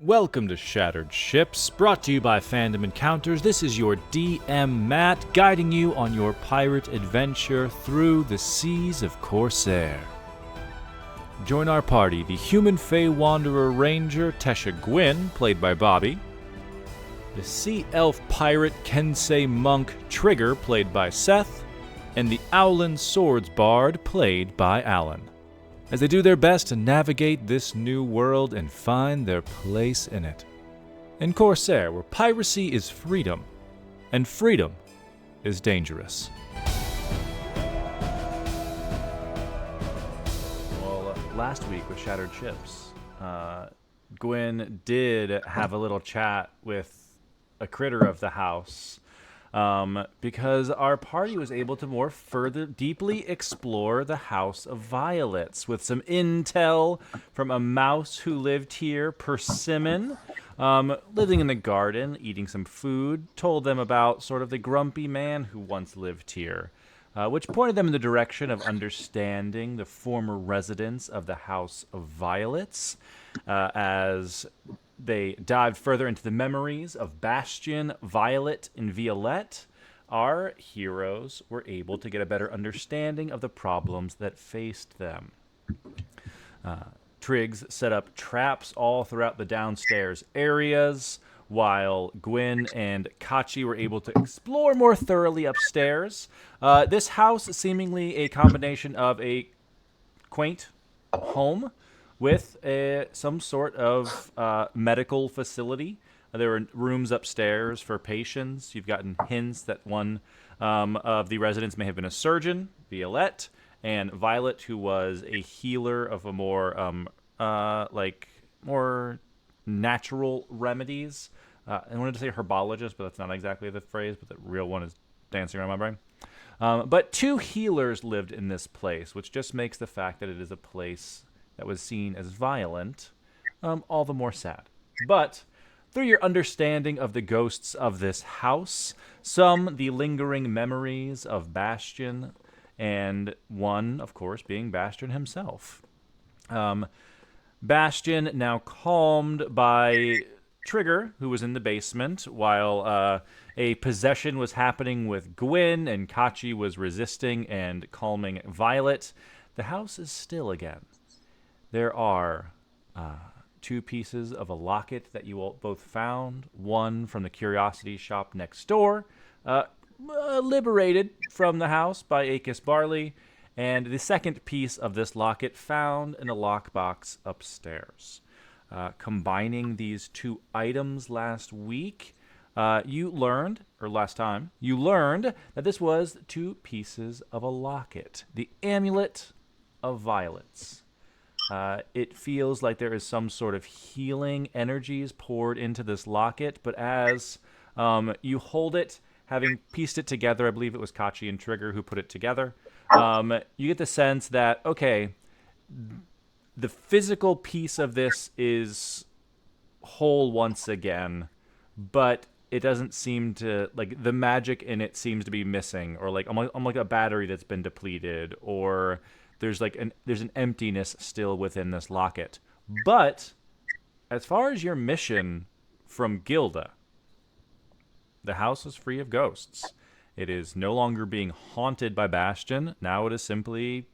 Welcome to Shattered Ships, brought to you by Fandom Encounters. This is your DM Matt, guiding you on your pirate adventure through the seas of Corsair. Join our party, the Human Fey Wanderer Ranger Tesha Gwyn, played by Bobby, the Sea Elf Pirate Kensei Monk Trigger, played by Seth, and the Owlin Swords Bard, played by Alan, as they do their best to navigate this new world and find their place in it. In Corsair, where piracy is freedom, and freedom is dangerous. Well, last week with Shattered Ships, Gwyn did have a little chat with a critter of the house, because our party was able to more further deeply explore the House of Violets with some intel from a mouse who lived here, Persimmon, living in the garden, eating some food, told them about sort of the grumpy man who once lived here, which pointed them in the direction of understanding the former residents of the House of Violets, as they dived further into the memories of Bastion, Violet, and Violette. Our heroes were able to get a better understanding of the problems that faced them. Triggs set up traps all throughout the downstairs areas, while Gwyn and Kachi were able to explore more thoroughly upstairs. This house is seemingly a combination of a quaint home with some sort of medical facility. There were rooms upstairs for patients. You've gotten hints that one of the residents may have been a surgeon, Violette, and Violet, who was a healer of a more more natural remedies. I wanted to say herbologist, but that's not exactly the phrase, but the real one is dancing around my brain. But two healers lived in this place, which just makes the fact that it is a place that was seen as violent all the more sad. But through your understanding of the ghosts of this house, some the lingering memories of Bastion, and one, of course, being Bastion himself. Bastion, now calmed by Trigger, who was in the basement, while a possession was happening with Gwyn, and Kachi was resisting and calming Violet, the house is still again. There are two pieces of a locket that you all both found. One from the curiosity shop next door, liberated from the house by Akis Barley, and the second piece of this locket found in a lockbox upstairs. Combining these two items last time, you learned that this was two pieces of a locket, the Amulet of Violets. It feels like there is some sort of healing energies poured into this locket, but as you hold it, having pieced it together, I believe it was Kachi and Trigger who put it together, you get the sense that, okay, the physical piece of this is whole once again, but it doesn't seem to, like, the magic in it seems to be missing, or like almost like a battery that's been depleted, or there's an emptiness still within this locket. But as far as your mission from Gilda, the house is free of ghosts. It is no longer being haunted by Bastion. Now it is simply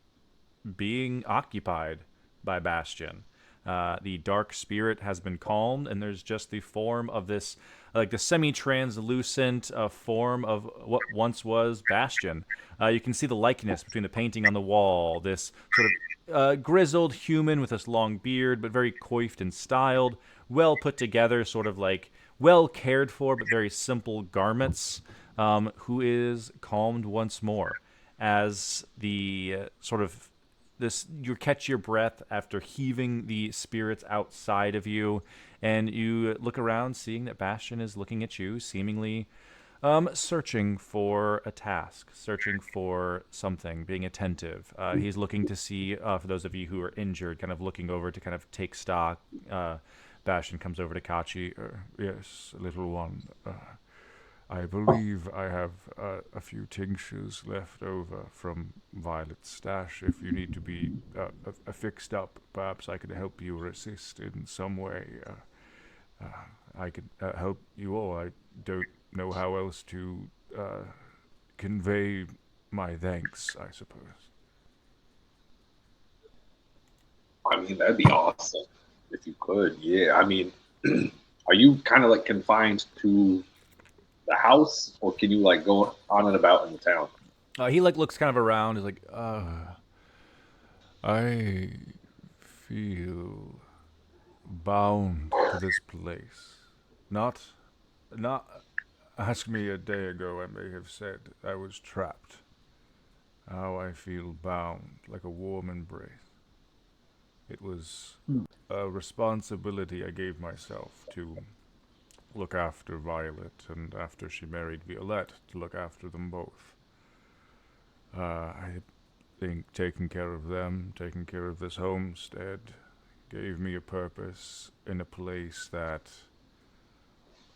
being occupied by Bastion. The dark spirit has been calmed, and there's just the form of this, like the semi-translucent form of what once was Bastion. You can see the likeness between the painting on the wall, this sort of grizzled human with this long beard, but very coiffed and styled, well put together, sort of like well cared for, but very simple garments, who is calmed once more as the sort of this, you catch your breath after heaving the spirits outside of you, and you look around, seeing that Bastion is looking at you, seemingly searching for a task, searching for something, being attentive. He's looking to see, for those of you who are injured, kind of looking over to kind of take stock. Bastion comes over to Kachi. Yes, little one. I believe I have a few tinctures left over from Violet's stash. If you need to be fixed up, perhaps I could help you or assist in some way. I can help you all. I don't know how else to convey my thanks, I suppose. I mean, that'd be awesome if you could. Yeah, I mean, are you kind of like confined to the house, or can you like go on and about in the town? He like looks kind of around. He's like, I feel bound to this place. Not ask me a day ago, I may have said I was trapped. Now I feel bound like a warm embrace. It was a responsibility I gave myself to look after Violet, and after she married Violette, to look after them both. I think taking care of them, taking care of this homestead, gave me a purpose in a place that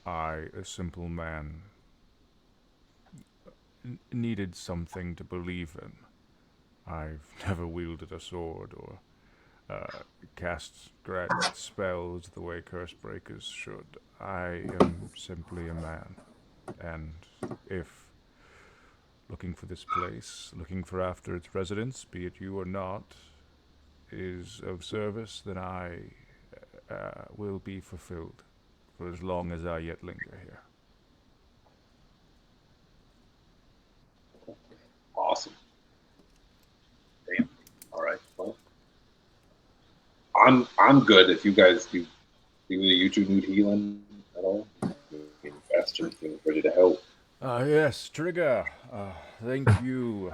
I, a simple man, needed something to believe in. I've never wielded a sword or cast great spells the way curse breakers should. I am simply a man, and if looking for this place, looking for after its residents, be it you or not, is of service, then I will be fulfilled for as long as I yet linger here. Awesome. Damn. All right. Well, I'm good. If you guys do, either you two need healing at all, faster, ready to help. Yes, Trigger. Thank you,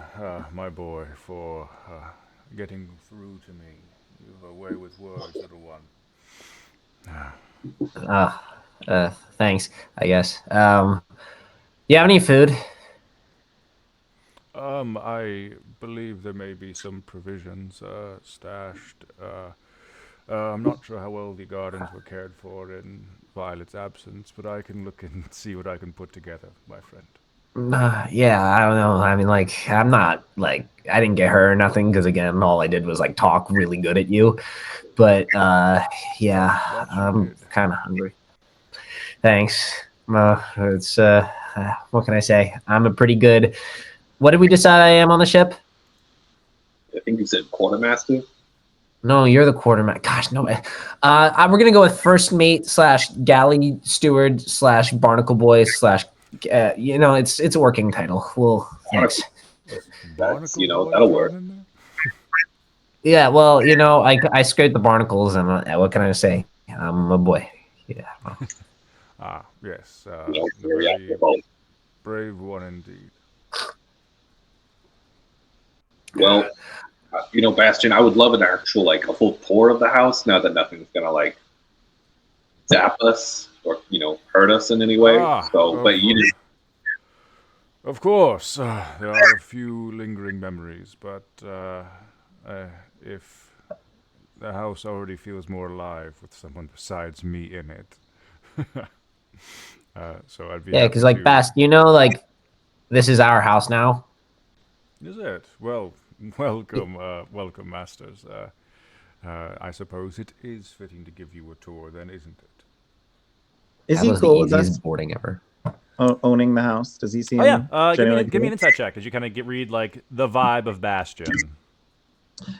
my boy, for getting through to me. You have a way with words, little one. Uh, Thanks, I guess. You have any food? I believe there may be some provisions stashed. I'm not sure how well the gardens were cared for in Violet's absence, but I can look and see what I can put together, my friend. Yeah, I don't know. I mean, like, I'm not like I didn't get her or nothing because again, all I did was like talk really good at you. But yeah, That you I'm did. kind of hungry. Thanks. It's what can I say? I'm a pretty good. What did we decide I am on the ship? I think you said quartermaster. No, you're the quartermaster. Gosh, no. We're gonna go with first mate slash galley steward slash barnacle boy slash. It's a working title. Well, thanks. That's Barnacle boy that'll work. thrown in there? Yeah, well, I scraped the barnacles, and what can I say? I'm a boy. Yeah. Well. Ah, yes, a Very very apropos. brave one indeed. Well, Bastion, I would love an actual like a full tour of the house. Now that nothing's gonna like zap us or hurt us in any way. Ah, So, but you just of course, there are a few lingering memories, but if the house already feels more alive with someone besides me in it, so I'd be Yeah, because happy like to. Bast, this is our house now. Is it? Well, welcome, welcome, masters. I suppose it is fitting to give you a tour, then, isn't it? Is That he was the cool with easiest us boarding ever. owning the house? Does he oh yeah, seem give me genuinely give me an cool? insight check as you kind of read like the vibe of Bastion.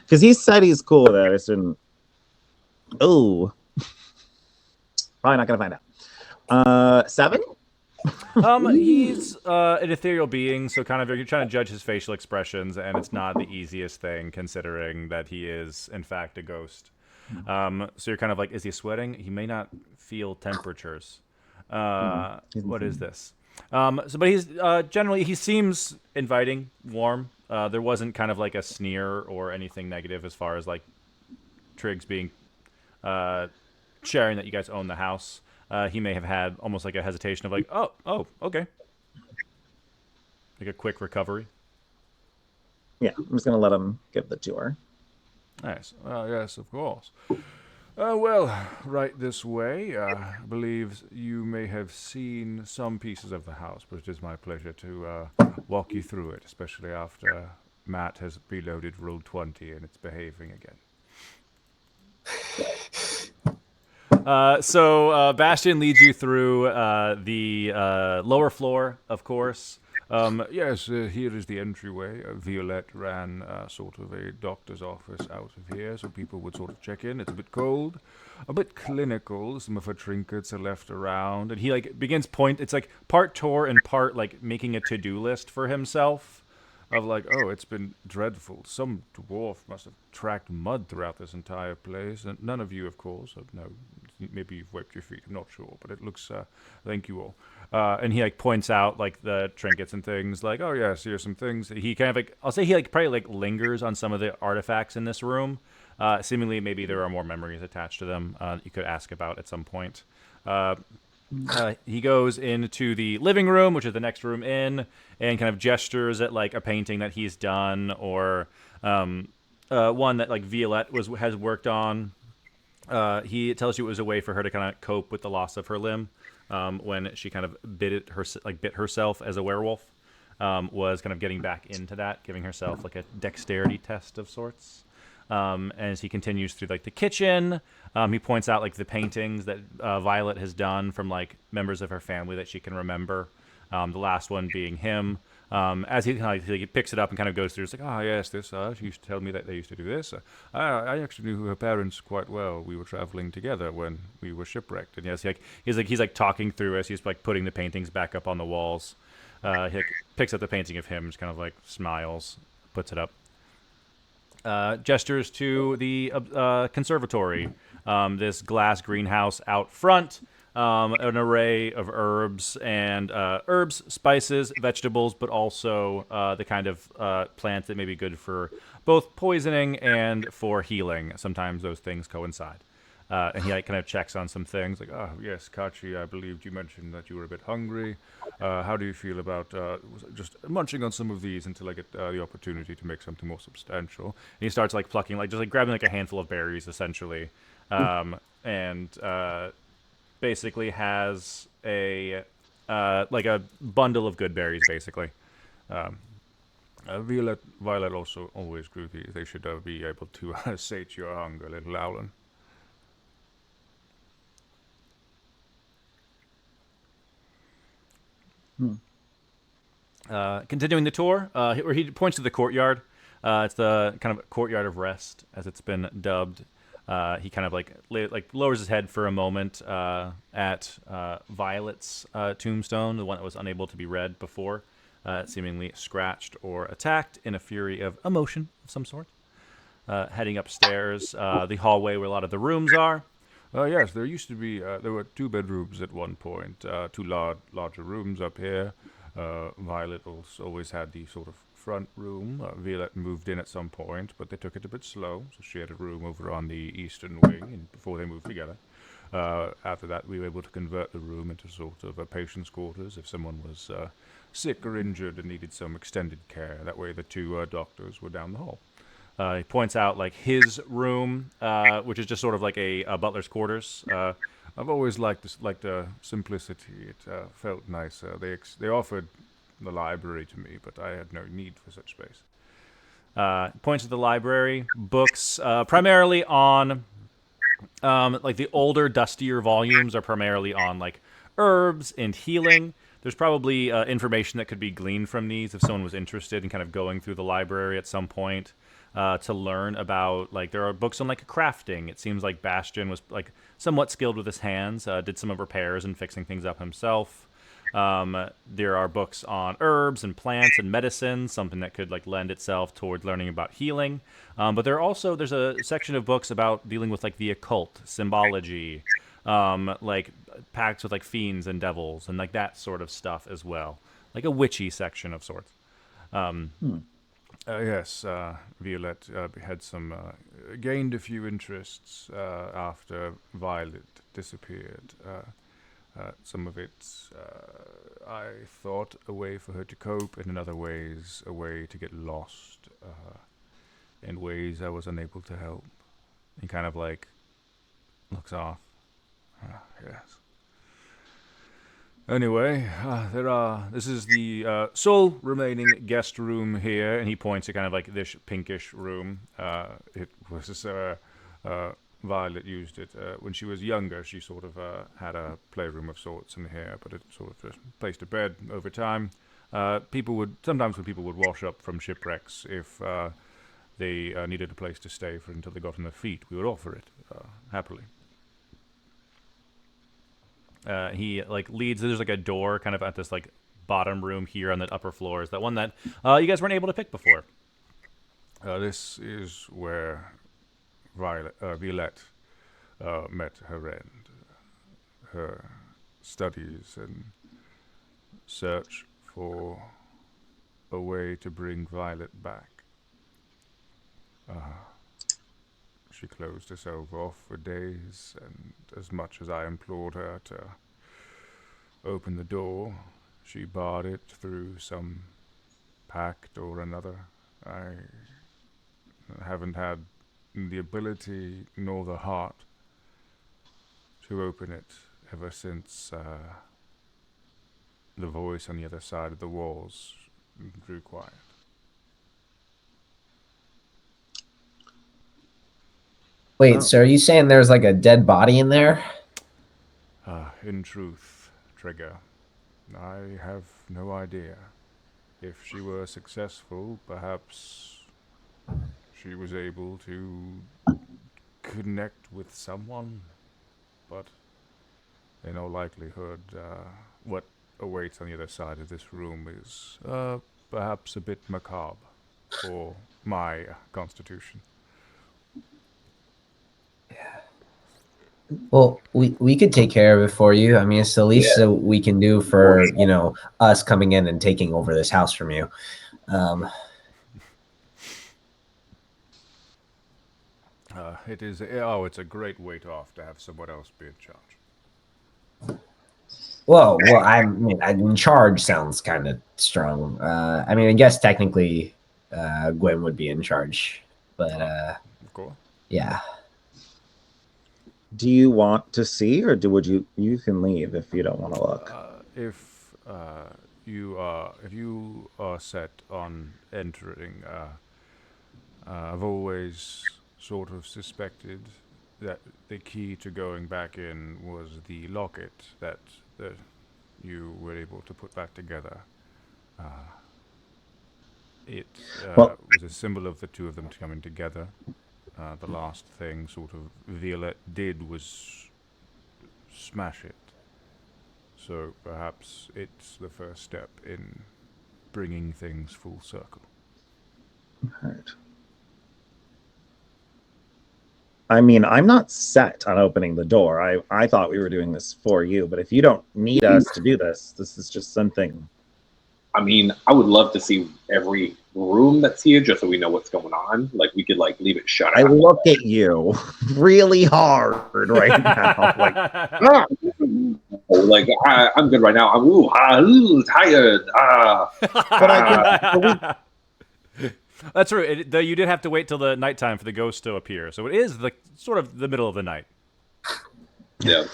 Because he said he's cool with it. I just didn't. Oh, probably not gonna find out. 7. He's an ethereal being, so kind of you're trying to judge his facial expressions, and it's not the easiest thing considering that he is in fact a ghost. So you're kind of like, is he sweating? He may not feel temperatures. What is this? But he's generally he seems inviting, warm. There wasn't kind of like a sneer or anything negative as far as like Triggs being sharing that you guys own the house. He may have had almost like a hesitation of like, oh, okay, like a quick recovery. Yeah, I'm just gonna let him give the tour. Nice. Yes, of course. Well, right this way. I believe you may have seen some pieces of the house, but it is my pleasure to walk you through it, especially after Matt has reloaded Roll 20 and it's behaving again. So Bastion leads you through the lower floor, of course. Yes, here is the entryway. Violette ran sort of a doctor's office out of here, so people would sort of check in. It's a bit cold, a bit clinical. Some of her trinkets are left around, and he like begins point. It's like part tour and part like making a to-do list for himself. Of like, oh, it's been dreadful. Some dwarf must have tracked mud throughout this entire place, and none of you, of course. No, maybe you've wiped your feet. I'm not sure, but it looks. Thank you all. And he like points out like the trinkets and things. Like, oh yes, here's some things. He kind of like, I'll say he like probably like lingers on some of the artifacts in this room. Seemingly, maybe there are more memories attached to them. You could ask about at some point. He goes into the living room, which is the next room in, and kind of gestures at like a painting that he's done, or one that like Violette has worked on. He tells you it was a way for her to kind of cope with the loss of her limb when she kind of bit herself as a werewolf. Was kind of getting back into that, giving herself like a dexterity test of sorts. As he continues through like the kitchen, he points out like the paintings that Violet has done from like members of her family that she can remember. The last one being him. As he kind of he picks it up and kind of goes through, it's like, oh yes, this. She used to tell me that they used to do this. I actually knew her parents quite well. We were traveling together when we were shipwrecked. And yes, he's talking through as he's like putting the paintings back up on the walls. He like, picks up the painting of him, just kind of like smiles, puts it up. Gestures to the conservatory, this glass greenhouse out front, an array of herbs, spices, vegetables, but also the kind of plants that may be good for both poisoning and for healing. Sometimes those things coincide. And he like kind of checks on some things, like, oh yes, Kachi, I believed you mentioned that you were a bit hungry. How do you feel about just munching on some of these until I get the opportunity to make something more substantial? And he starts like plucking, like just like grabbing like a handful of berries, essentially, and basically has a like a bundle of good berries, basically. Violet also always grew these. They should be able to sate your hunger, little Owlin. Continuing the tour, where he points to the courtyard. It's the kind of courtyard of rest, as it's been dubbed. He kind of like lowers his head for a moment at Violet's tombstone, the one that was unable to be read before, seemingly scratched or attacked in a fury of emotion of some sort. Heading upstairs, the hallway where a lot of the rooms are. Yes, there used to be, there were 2 bedrooms at one point, 2 larger rooms up here. Violet always had the sort of front room. Violet moved in at some point, but they took it a bit slow, so she had a room over on the eastern wing and before they moved together. After that, we were able to convert the room into sort of a patient's quarters if someone was sick or injured and needed some extended care. That way the 2 doctors were down the hall. He points out like his room, which is just sort of like a butler's quarters. I've always liked the simplicity. It felt nicer. They offered the library to me, but I had no need for such space. Points to the library, books primarily on like the older, dustier volumes are primarily on like herbs and healing. There's probably information that could be gleaned from these if someone was interested in kind of going through the library at some point. To learn about, like, there are books on, like, crafting. It seems like Bastion was, like, somewhat skilled with his hands, did some of repairs and fixing things up himself. There are books on herbs and plants and medicine, something that could, like, lend itself toward learning about healing. But there's a section of books about dealing with, like, the occult, symbology, like, pacts with, like, fiends and devils, and, like, that sort of stuff as well. Like a witchy section of sorts. Yes, Violette had gained a few interests after Violet disappeared. Some of it, I thought, a way for her to cope, and in other ways, a way to get lost, in ways I was unable to help. He kind of, like, looks off. Yes. Anyway, this is the sole remaining guest room here, and he points to kind of like this pinkish room. It was Violet used it. When she was younger, she sort of had a playroom of sorts in here, but it sort of just placed a bed over time. Sometimes when people would wash up from shipwrecks, if they needed a place to stay until they got on their feet, we would offer it happily. He like leads. There's like a door kind of at this like bottom room here on the upper floor. Is that one that you guys weren't able to pick before? This is where Violette met her end. Her studies and search for a way to bring Violet back. She closed herself off for days, and as much as I implored her to open the door, she barred it through some pact or another. I haven't had the ability nor the heart to open it ever since the voice on the other side of the walls grew quiet. Wait, so are you saying there's like a dead body in there? In truth, Trigger, I have no idea. If she were successful, perhaps she was able to connect with someone, but in all likelihood, what awaits on the other side of this room is perhaps a bit macabre for my constitution. Well, we could take care of it for you. I mean, it's the least that we can do for, you know, us coming in and taking over this house from you. It's a great weight off to have someone else be in charge. Well, I mean, in charge sounds kind of strong. I mean, I guess technically Gwen would be in charge, but Cool. yeah. Do you want to see, or you can leave if you don't want to look? If you are set on entering, I've always sort of suspected that the key to going back in was the locket that you were able to put back together. It Well- was a symbol of the two of them coming together. The last thing sort of Violette did was smash it. So perhaps it's the first step in bringing things full circle. Right. I mean, I'm not set on opening the door. I thought we were doing this for you, but if you don't need us to do this, this is just something. I mean, I would love to see every room that's here just so we know what's going on. Like, we could, like, leave it shut I out. look at you really hard right now. Like, Like, I'm good right now. I'm tired. but I can. That's true. Though you did have to wait till the nighttime for the ghost to appear, so it is sort of the middle of the night. Yeah.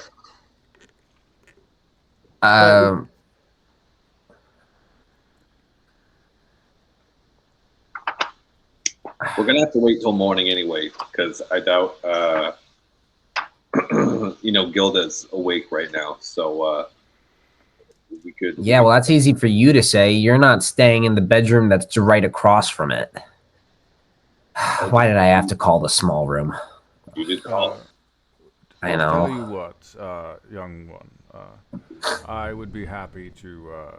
We're gonna have to wait till morning anyway, because I doubt, Gilda's awake right now. So we could. Yeah, well, that's easy for you to say. You're not staying in the bedroom that's right across from it. Why did I have to call the small room? You did call. I I'll know. tell you what, young one. I would be happy to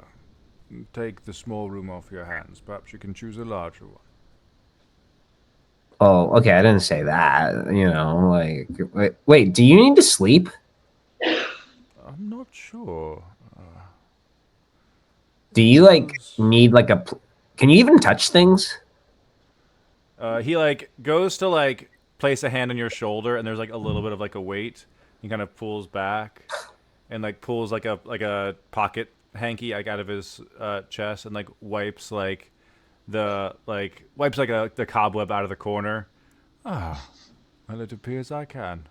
take the small room off your hands. Perhaps you can choose a larger one. Oh, okay. I didn't say that. You know, like, wait. Do you need to sleep? I'm not sure. Do you like need like a? Can you even touch things? He like goes to like place a hand on your shoulder, and there's like a little bit of like a weight. He kind of pulls back, and like pulls like a pocket hanky like out of his chest, and like wipes the cobweb out of the corner. Well, it appears I can.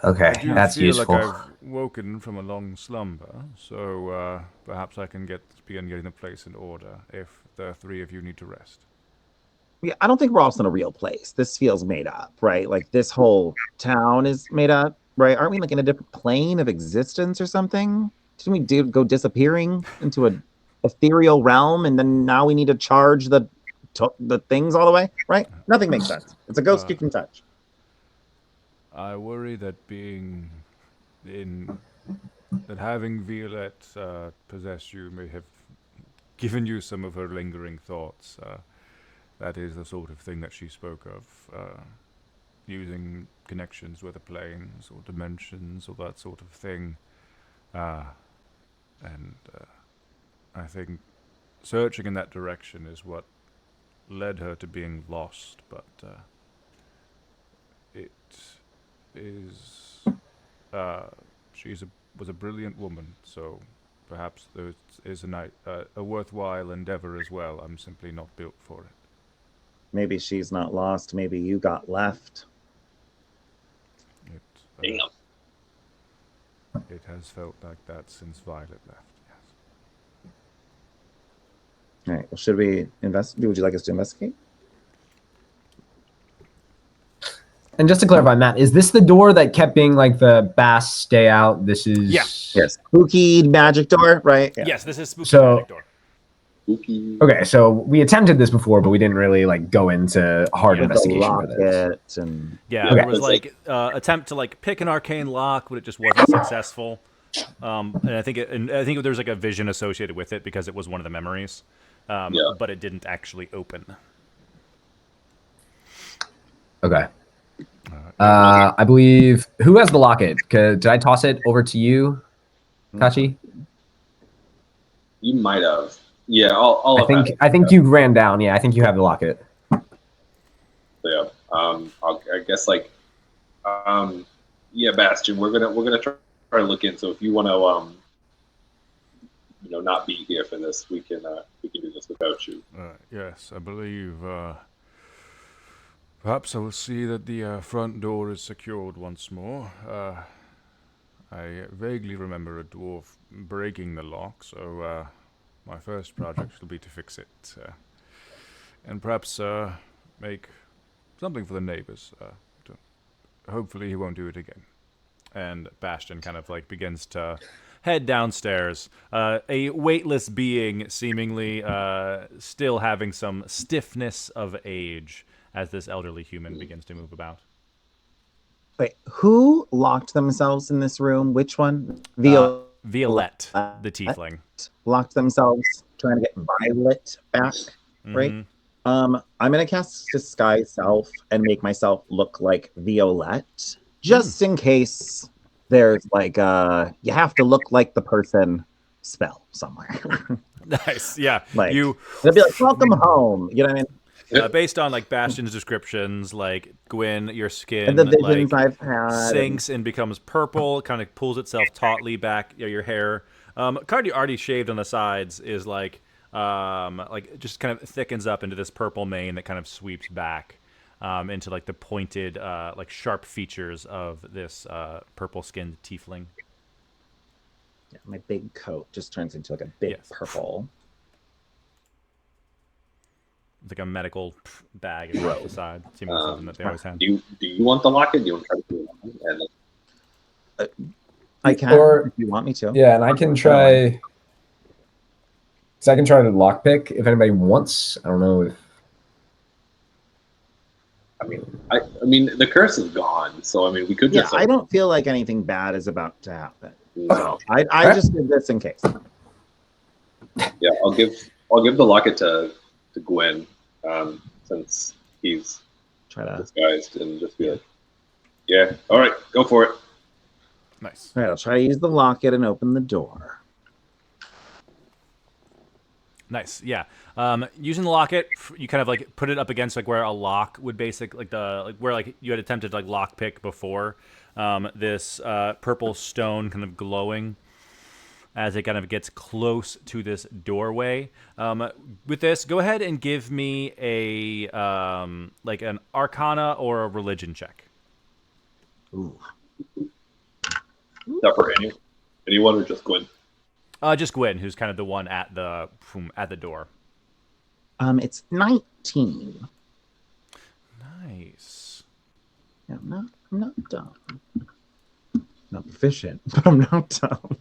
Okay, I do that's feel useful. like I've woken from a long slumber, so perhaps I can begin getting the place in order if the three of you need to rest. I don't think we're also in a real place. This feels made up, right? Like this whole town is made up, right? Aren't we like in a different plane of existence or something? Didn't we go disappearing into a ethereal realm, and then now we need to charge the things all the way, right? Nothing makes sense. It's a ghost you can touch. I worry that that having Violette possess you may have given you some of her lingering thoughts. That is the sort of thing that she spoke of, using connections with the planes or dimensions or that sort of thing. And I think searching in that direction is what led her to being lost, but it is was a brilliant woman, so perhaps there is a worthwhile endeavor as well. I'm simply not built for it. Maybe she's not lost. Maybe you got left. Damn. It has felt like that since Violet left. Yes. All right. Well, should we investigate? Would you like us to investigate? And just to clarify, Matt, is this the door that kept being like the Bass stay out? This is Yes. Spooky magic door, right? Yeah. Yes, this is spooky So- magic door. Spooky. Okay, so we attempted this before, but we didn't really like go into hard Yeah, the The investigation for this. locket and Yeah, Okay. there was like attempt to like pick an arcane lock, but it just wasn't successful. And I think there's like a vision associated with it because it was one of the memories, Yeah. but it didn't actually open. Okay. I believe who has the locket? Did I toss it over to you, Kachi? You might have. Yeah, I'll have had it. I think you ran down. Yeah, I think you have the locket. Yeah. I guess like, yeah, Bastion, we're gonna try to look in. So if you want to, not be here for this, we can do this without you. Yes, I believe. Perhaps I will see that the front door is secured once more. I vaguely remember a dwarf breaking the lock, so my first project will be to fix it. And perhaps make something for the neighbors. Hopefully he won't do it again. And Bastion kind of like begins to head downstairs. A weightless being, seemingly still having some stiffness of age, as this elderly human begins to move about. wait, who locked themselves in this room? Which one? Violette, the tiefling. Locked themselves trying to get Violet back, right? Mhm. I'm gonna cast Disguise Self and make myself look like Violette, just in case there's like you have to look like the person spell somewhere. Nice, yeah. Like, You they'll be like, "Welcome home." You know what I mean? based on like Bastion's descriptions, like Gwyn, your skin And the visions like I've had. sinks and becomes purple, kind of pulls itself tautly back. Your hair, Cardi already shaved on the sides, is like just kind of thickens up into this purple mane that kind of sweeps back into like the pointed, like sharp features of this purple-skinned tiefling. Yeah, my big coat just turns into like a big Yes. purple. It's like a medical bag off the side. Seems like something that they always had. Do you want the locket? Do you want to try to do it? And I can Or- if you want me to. Yeah, and I can try. So I can try to lockpick if anybody wants. I don't know if. I mean, the curse is gone, so I mean, we could Yeah, just. I don't feel like anything bad is about to happen. No. I just did this in case. Yeah, I'll give the locket to Gwen, since he's Try to. disguised, and just be like, yeah, all right, go for it. Nice. All right, I'll try to use the locket and open the door. Nice, yeah. Using the locket, you kind of like put it up against like where a lock would where like you had attempted to like lock pick before. This purple stone kind of glowing as it kind of gets close to this doorway. With this, go ahead and give me a like an Arcana or a Religion check. Ooh. Is that for anyone or just Gwen? Just Gwyn, who's kind of the one at the door. It's 19. Nice. Yeah, I'm not dumb. Not efficient, but I'm not dumb.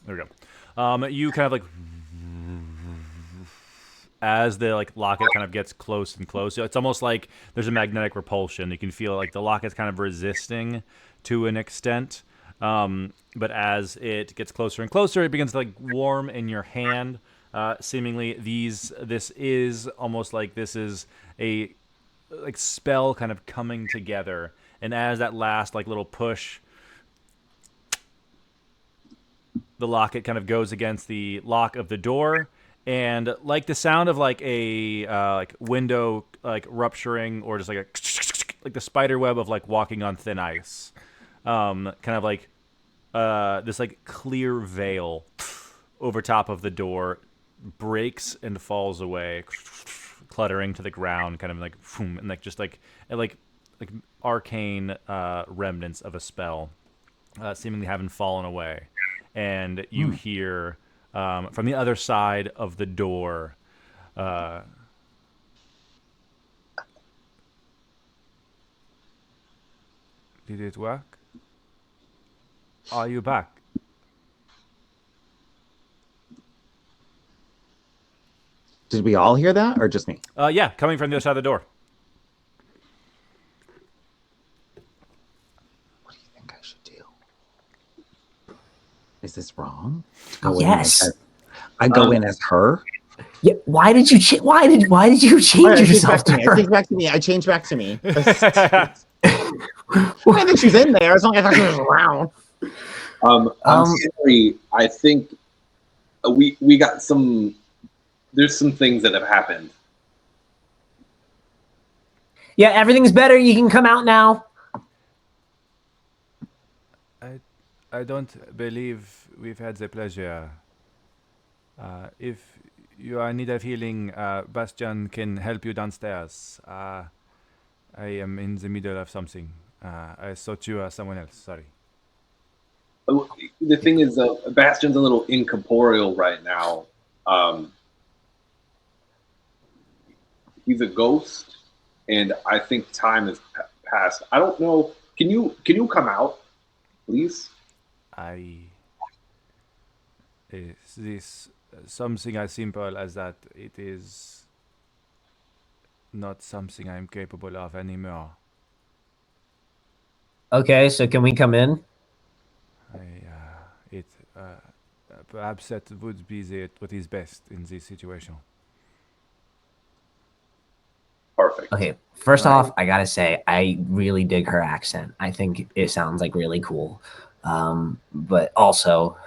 There we go. You kind of like, as the like locket kind of gets close and close, it's almost like there's a magnetic repulsion. You can feel like the locket's kind of resisting to an extent. But as it gets closer and closer, it begins to like warm in your hand. Seemingly, this is almost like this is a like spell kind of coming together. And as that last like little push, the locket kind of goes against the lock of the door, and like the sound of like a like window like rupturing, or just like a like the spider web of like walking on thin ice. Kind of like this like clear veil over top of the door breaks and falls away, cluttering to the ground, kind of like and like just like arcane remnants of a spell, seemingly having fallen away. And you hear from the other side of the door, Did it work? Are you back? Did we all hear that, or just me? yeah, coming from the other side of the door. What do you think I should do? Is this wrong? Yes. I go in as her. Yeah. Why did you why did you change yourself to her? I change back to me. I change back to me. I think she's in there as long as she was around. I'm sorry. I think we got some. There's some things that have happened. Yeah, everything's better. You can come out now. I don't believe we've had the pleasure. If you are in need of healing, Bastian can help you downstairs. I am in the middle of something. I thought you were someone else. Sorry. The thing is, Bastion's a little incorporeal right now. He's a ghost, and I think time has passed. I don't know. Can you come out, please? Is this something as simple as that? It is not something I'm capable of anymore. Okay, so can we come in? Perhaps that would be what is best in this situation. Perfect. Okay, first off, I gotta say, I really dig her accent. I think it sounds like really cool. But also,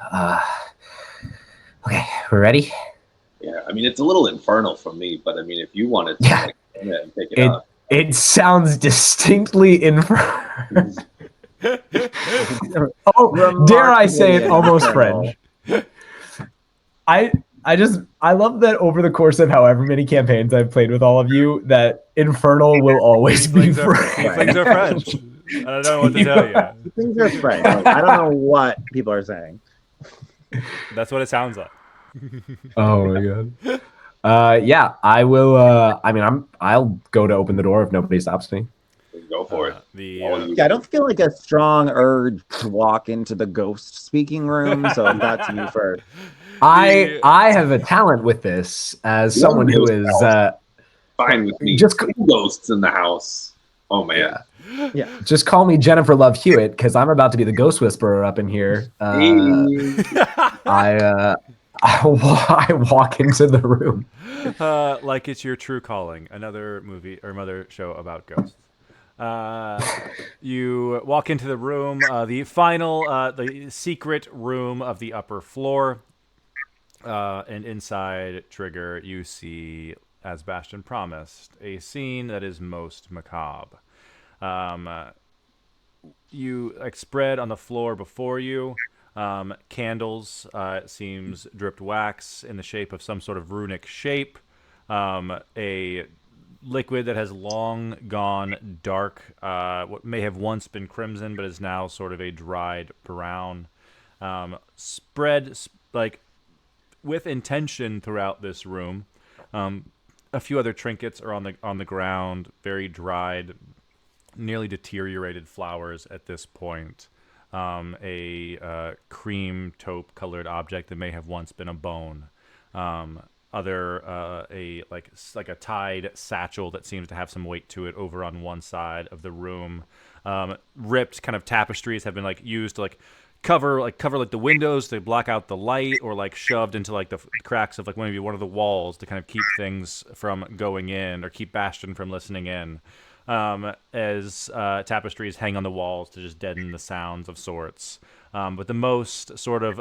okay, we're ready? Yeah, I mean, it's a little infernal for me, but I mean, if you wanted to like, and pick it up. It sounds distinctly infernal. Oh, dare I say it, almost French. I love that over the course of however many campaigns I've played with all of you, that infernal will always be French. Things are French. I don't know what to tell you. Things are French. Like, I don't know what people are saying. That's what it sounds like. Oh my god. Yeah, I will. I'll go to open the door if nobody stops me. Go for it. Yeah, I don't feel like a strong urge to walk into the ghost speaking room, so that's you first. I have a talent with this as someone who is fine with me. Just ghosts in the house. Oh man. Yeah. Just call me Jennifer Love Hewitt because I'm about to be the ghost whisperer up in here. I walk into the room. Like it's your true calling. Another movie or another show about ghosts. You walk into the room, the secret room of the upper floor. And inside Trigger, you see, as Bastion promised, a scene that is most macabre. You spread on the floor before you, candles, it seems dripped wax in the shape of some sort of runic shape, a liquid that has long gone dark, what may have once been crimson but is now sort of a dried brown, spread with intention throughout this room. a few other trinkets are on the ground, very dried, nearly deteriorated flowers at this point. A cream taupe colored object that may have once been a bone. Other a like a tied satchel that seems to have some weight to it over on one side of the room. Ripped kind of tapestries have been like used to like cover the windows to block out the light, or like shoved into like the cracks of like maybe one of the walls to kind of keep things from going in, or keep Bastion from listening in. As tapestries hang on the walls to just deaden the sounds of sorts. But the most sort of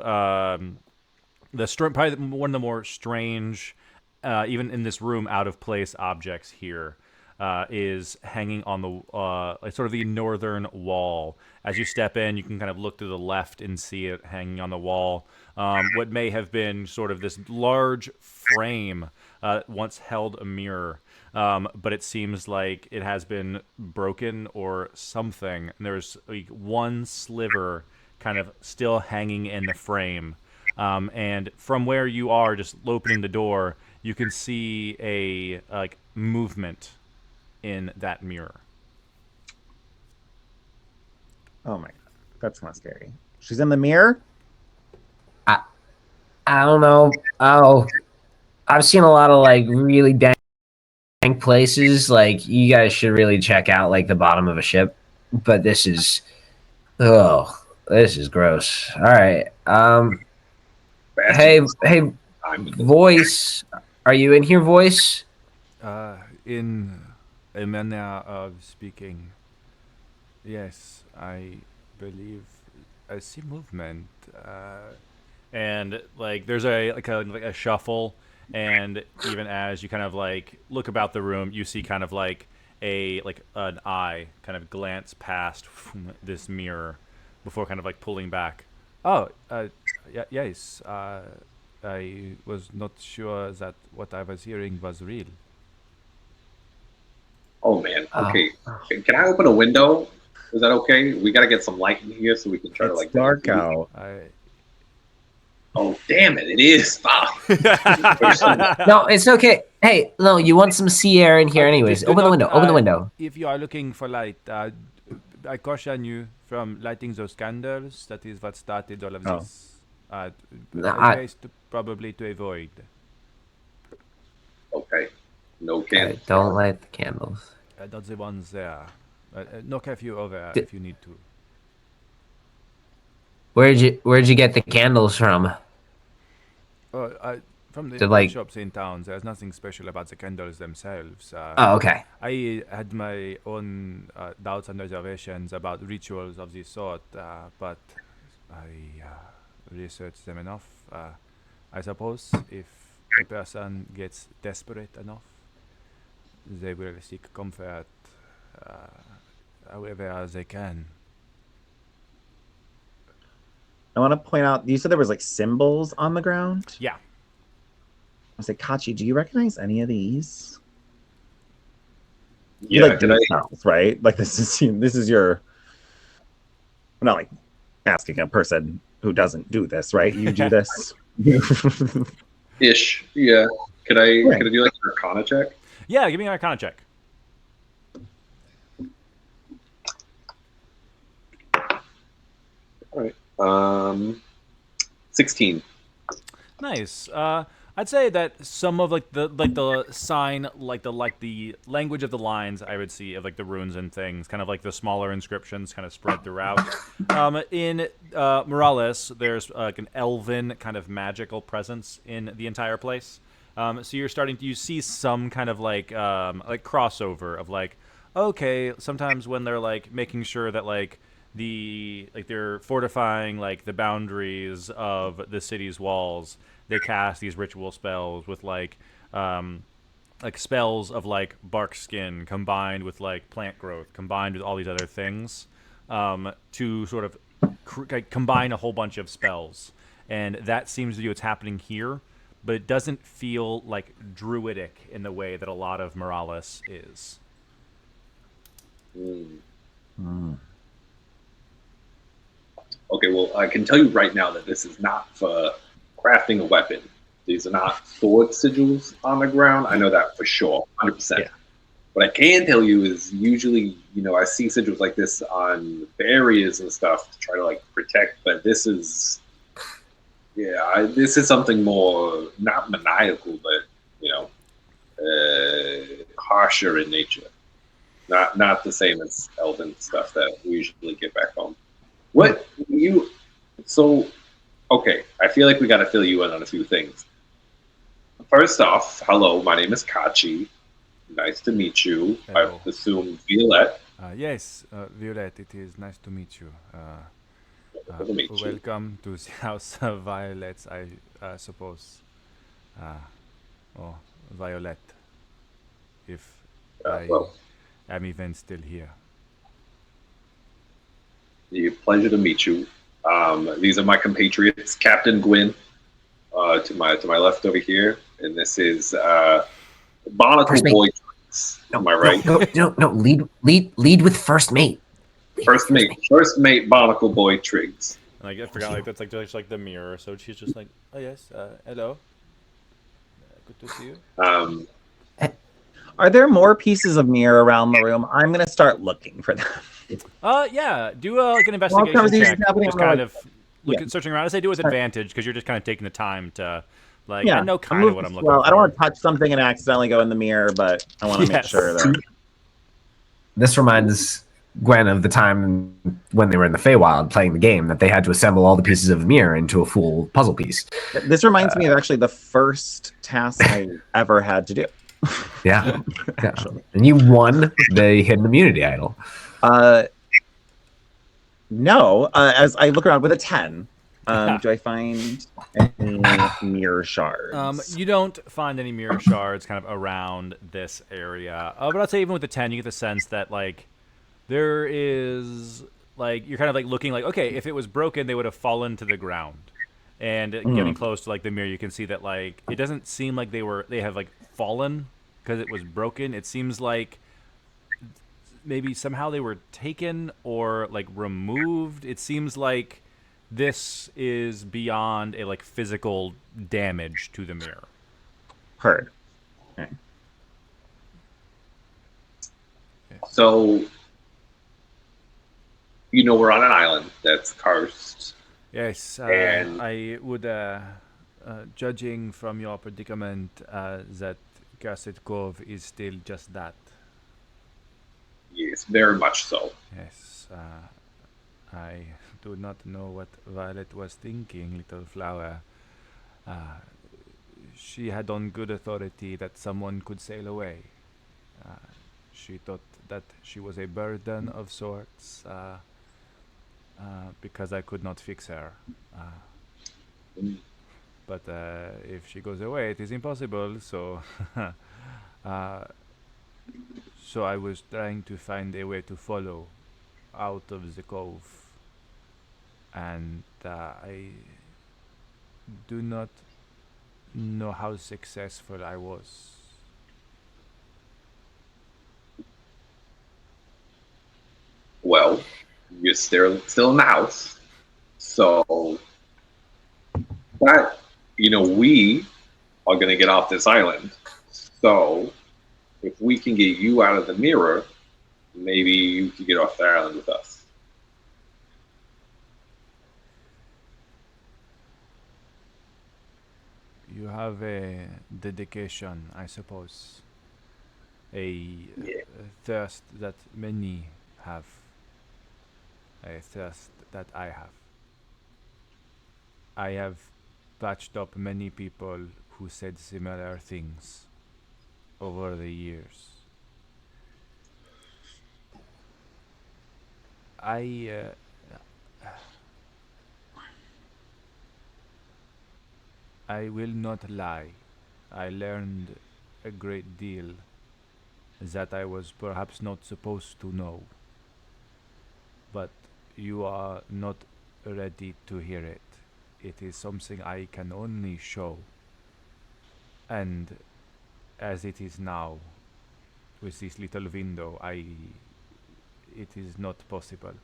probably one of the more strange, even in this room, out of place objects here is hanging on the like sort of the northern wall. As you step in, you can kind of look to the left and see it hanging on the wall. What may have been sort of this large frame once held a mirror, but it seems like it has been broken or something. And there's like one sliver kind of still hanging in the frame. And from where you are, just opening the door, you can see a like movement in that mirror. Oh my god, that's not scary. She's in the mirror. I don't know. Oh, I've seen a lot of like really dank places. Like you guys should really check out like the bottom of a ship. But this is gross. All right. Hey, voice. Are you in here, voice? In a manner of speaking, yes, I believe I see movement. And like there's a shuffle, and even as you kind of like look about the room, you see kind of like an eye kind of glance past this mirror before kind of like pulling back. Oh, yes. I was not sure that what I was hearing was real. Oh man. Okay. Can I open a window? Is that okay? We got to get some light in here so we can try to It's like. dark out. Oh damn it! It is. Fuck. No, it's okay. Hey, no, you want some sea air in here, anyways? Do Open the not, window. Open the window. If you are looking for light, I caution you from lighting those candles. That is what started all of Oh. this. Best probably to avoid. Okay. No Okay, can. don't light the candles. Not the ones there. No curfew over D- if you need to. Where'd you get the candles from? From the Did, like- shops in town, there's nothing special about the candles themselves. Oh, okay. I had my own doubts and reservations about rituals of this sort, but I researched them enough. I suppose if a person gets desperate enough, they will seek comfort however they can. I want to point out. You said there was like symbols on the ground. Yeah. I say, Kachi, do you recognize any of these? Yeah. You like Did do I? spells, right? Like this is your. I'm not like asking a person who doesn't do this, right? You do this. Ish. Yeah. Could I? Right. Could I do like an Arcana check? Yeah, give me an Arcana check. All right. 16. Nice. I'd say that some of like the sign, like the language of the lines I would see of like the runes and things, kind of like the smaller inscriptions kind of spread throughout. In Morales, there's like an elven kind of magical presence in the entire place. So you see some kind of like crossover of like, okay, sometimes when they're like making sure that like they're fortifying like the boundaries of the city's walls, they cast these ritual spells with like spells of like bark skin combined with like plant growth combined with all these other things, to sort of combine a whole bunch of spells. And that seems to be what's happening here, but it doesn't feel like druidic in the way that a lot of Morales is. Okay, well, I can tell you right now that this is not for crafting a weapon. These are not sword sigils on the ground. I know that for sure, 100%. Yeah. What I can tell you is usually, I see sigils like this on barriers and stuff to try to like protect, but this is, this is something more not maniacal, but harsher in nature. Not the same as elven stuff that we usually get back home. What you so okay? I feel like we got to fill you in on a few things. First off, hello, my name is Kachi. Nice to meet you. Hello. I assume Violette. Yes, Violet, it is nice to meet you. Good to meet you. Welcome to the House of Violets, I suppose. Or Violet, if I Well, am even still here. pleasure to meet you. These are my compatriots, Captain Gwyn, to my left over here, and this is Barnacle First mate. Boy. Am I right? No. Lead with first mate. First mate, Barnacle Boy Triggs. Like I forgot, like that's like just like the mirror. So she's just like, oh yes, hello, good to see you. Are there more pieces of mirror around the room? I'm gonna start looking for them. Yeah, do like an While investigation conversation's check. happening, Just I'm kind like- of searching around. I say do it with advantage because you're just kind of taking the time to, like, Yeah, I know I'm kind of what moving I'm looking slow. for. I don't want to touch something and accidentally go in the mirror, but I want to make Yes. sure that This reminds Gwen of the time when they were in the Feywild playing the game that they had to assemble all the pieces of the mirror into a full puzzle piece. this reminds me of actually the first task I ever had to do. Yeah. And you won the hidden immunity idol. No, as I look around with a 10, do I find any mirror shards? You don't find any mirror shards kind of around this area. But I'd say even with the 10, you get the sense that, like, there is, like, you're kind of, like, looking like, okay, if it was broken, they would have fallen to the ground. And getting close to, like, the mirror, you can see that, like, it doesn't seem like they have, like, fallen because it was broken. It seems like maybe somehow they were taken or, like, removed. It seems like this is beyond a, like, physical damage to the mirror. Heard. Okay. So, we're on an island that's cursed. Yes, And- I would, judging from your predicament, that Cursed Cove is still just that. Yes, very much so. Yes, I do not know what Violet was thinking, little flower. She had on good authority that someone could sail away. She thought that she was a burden of sorts, because I could not fix her. But if she goes away, it is impossible. So, so I was trying to find a way to follow out of the cove, and I do not know how successful I was. Well, you're still in the house, so but we are going to get off this island. So if we can get you out of the mirror, maybe you could get off the island with us. You have a dedication, I suppose. A thirst that many have. A thirst that I have. I have patched up many people who said similar things over the years. I will not lie. I learned a great deal that I was perhaps not supposed to know. But you are not ready to hear it. It is something I can only show. And as it is now, with this little window, it is not possible.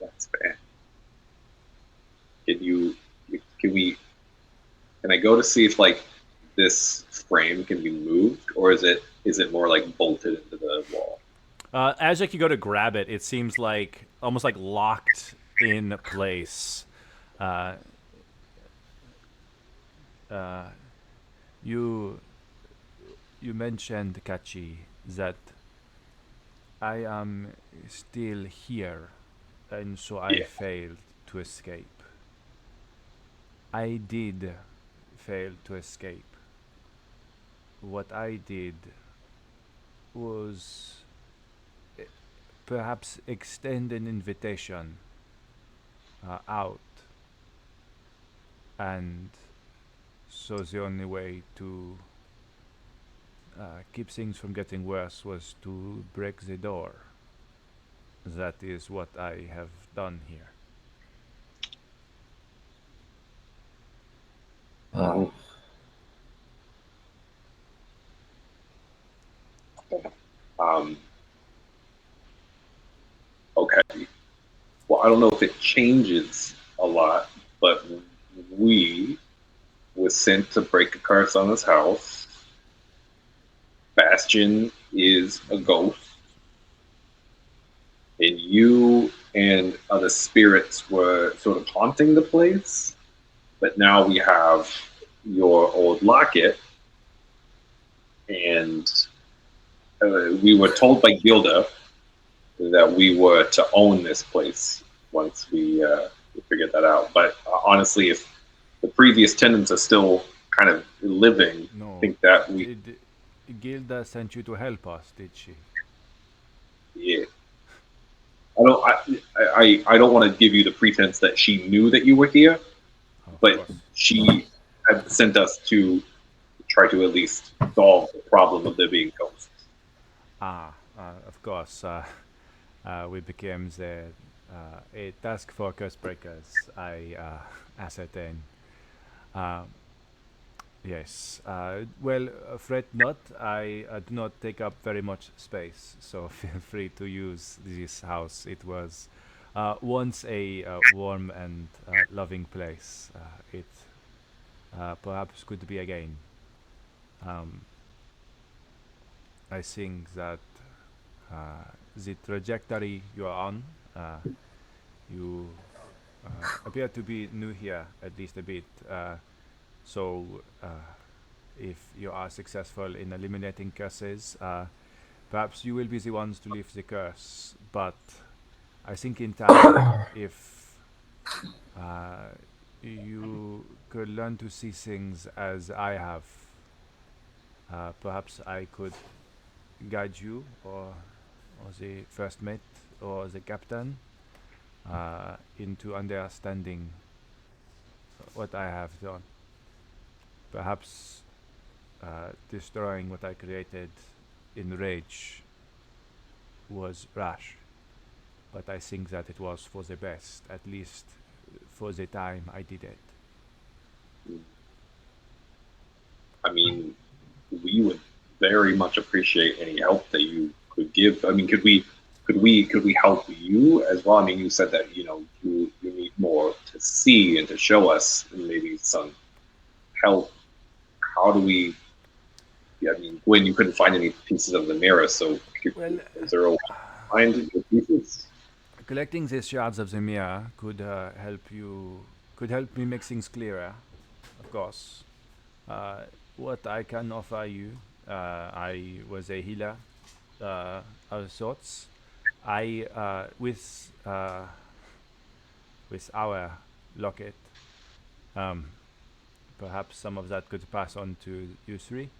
That's fair. Can we Can I go to see if like this frame can be moved, or is it more like bolted into the wall? As like you go to grab it, it seems like almost like locked in place. Uh, you you mentioned, Kachi, that I am still here, and so I Yeah. failed to escape. I did fail to escape. What I did was perhaps extend an invitation out, and so the only way to keep things from getting worse was to break the door. That is what I have done here. Oh, Um, okay. Well, I don't know if it changes a lot, but we was sent to break a curse on his house. Bastion is a ghost, and you and other spirits were sort of haunting the place. But now we have your old locket, and we were told by Gilda that we were to own this place once we figured that out. But honestly, if the previous tenants are still kind of living, I No, think that we, did Gilda sent you to help us? Did she? yeah. I don't want to give you the pretense that she knew that you were here, Of but course. she had sent us to try to at least solve the problem of there being ghosts. Of course. We became the a task for curse breakers. I ascertain. Uh, yes. Well, fret not. I do not take up very much space, so feel free to use this house. It was once a warm and loving place. It perhaps could be again. Um, I think that the trajectory you are on, you appear to be new here, at least a bit. So, if you are successful in eliminating curses, perhaps you will be the ones to lift the curse. But I think in time, if uh, you could learn to see things as I have, perhaps I could guide you, or the first mate, or the captain, into understanding what I have done. Perhaps destroying what I created in rage was rash, but I think that it was for the best, at least for the time I did it. I mean, we would very much appreciate any help that you could give. I mean, could we help you as well? I mean, you said that you need more to see and to show us maybe some help. How do we? Yeah, I mean, Gwen, you couldn't find any pieces of the mirror, so Well, is there a way to find the pieces? collecting these shards of the mirror could help me make things clearer, of course. Uh, what I can offer you, I was a healer of sorts. I with our locket, um, perhaps some of that could pass on to you three.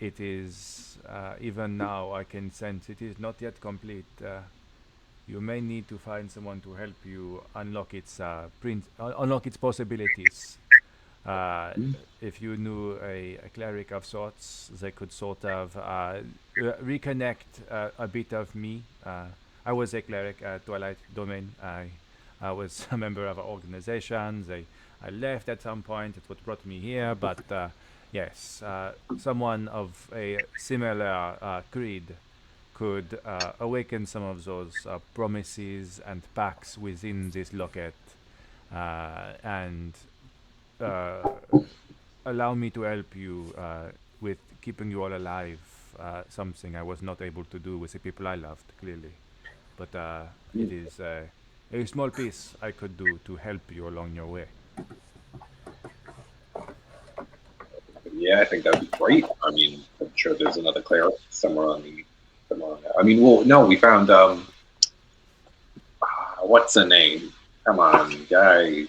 It is even now I can sense it is not yet complete. You may need to find someone to help you unlock its unlock its possibilities. Uh, if you knew a cleric of sorts, they could sort of reconnect a bit of me. I was a cleric at Twilight Domain. I was a member of an organization. I left at some point. It's what brought me here. But yes, someone of a similar creed could awaken some of those promises and pacts within this locket, and uh, allow me to help you with keeping you all alive. Something I was not able to do with the people I loved, clearly. But it is a small piece I could do to help you along your way. Yeah, I think that'd be great. I mean, I'm sure there's another cleric somewhere on there. I mean, well, no, we found what's her name? Come on, guy.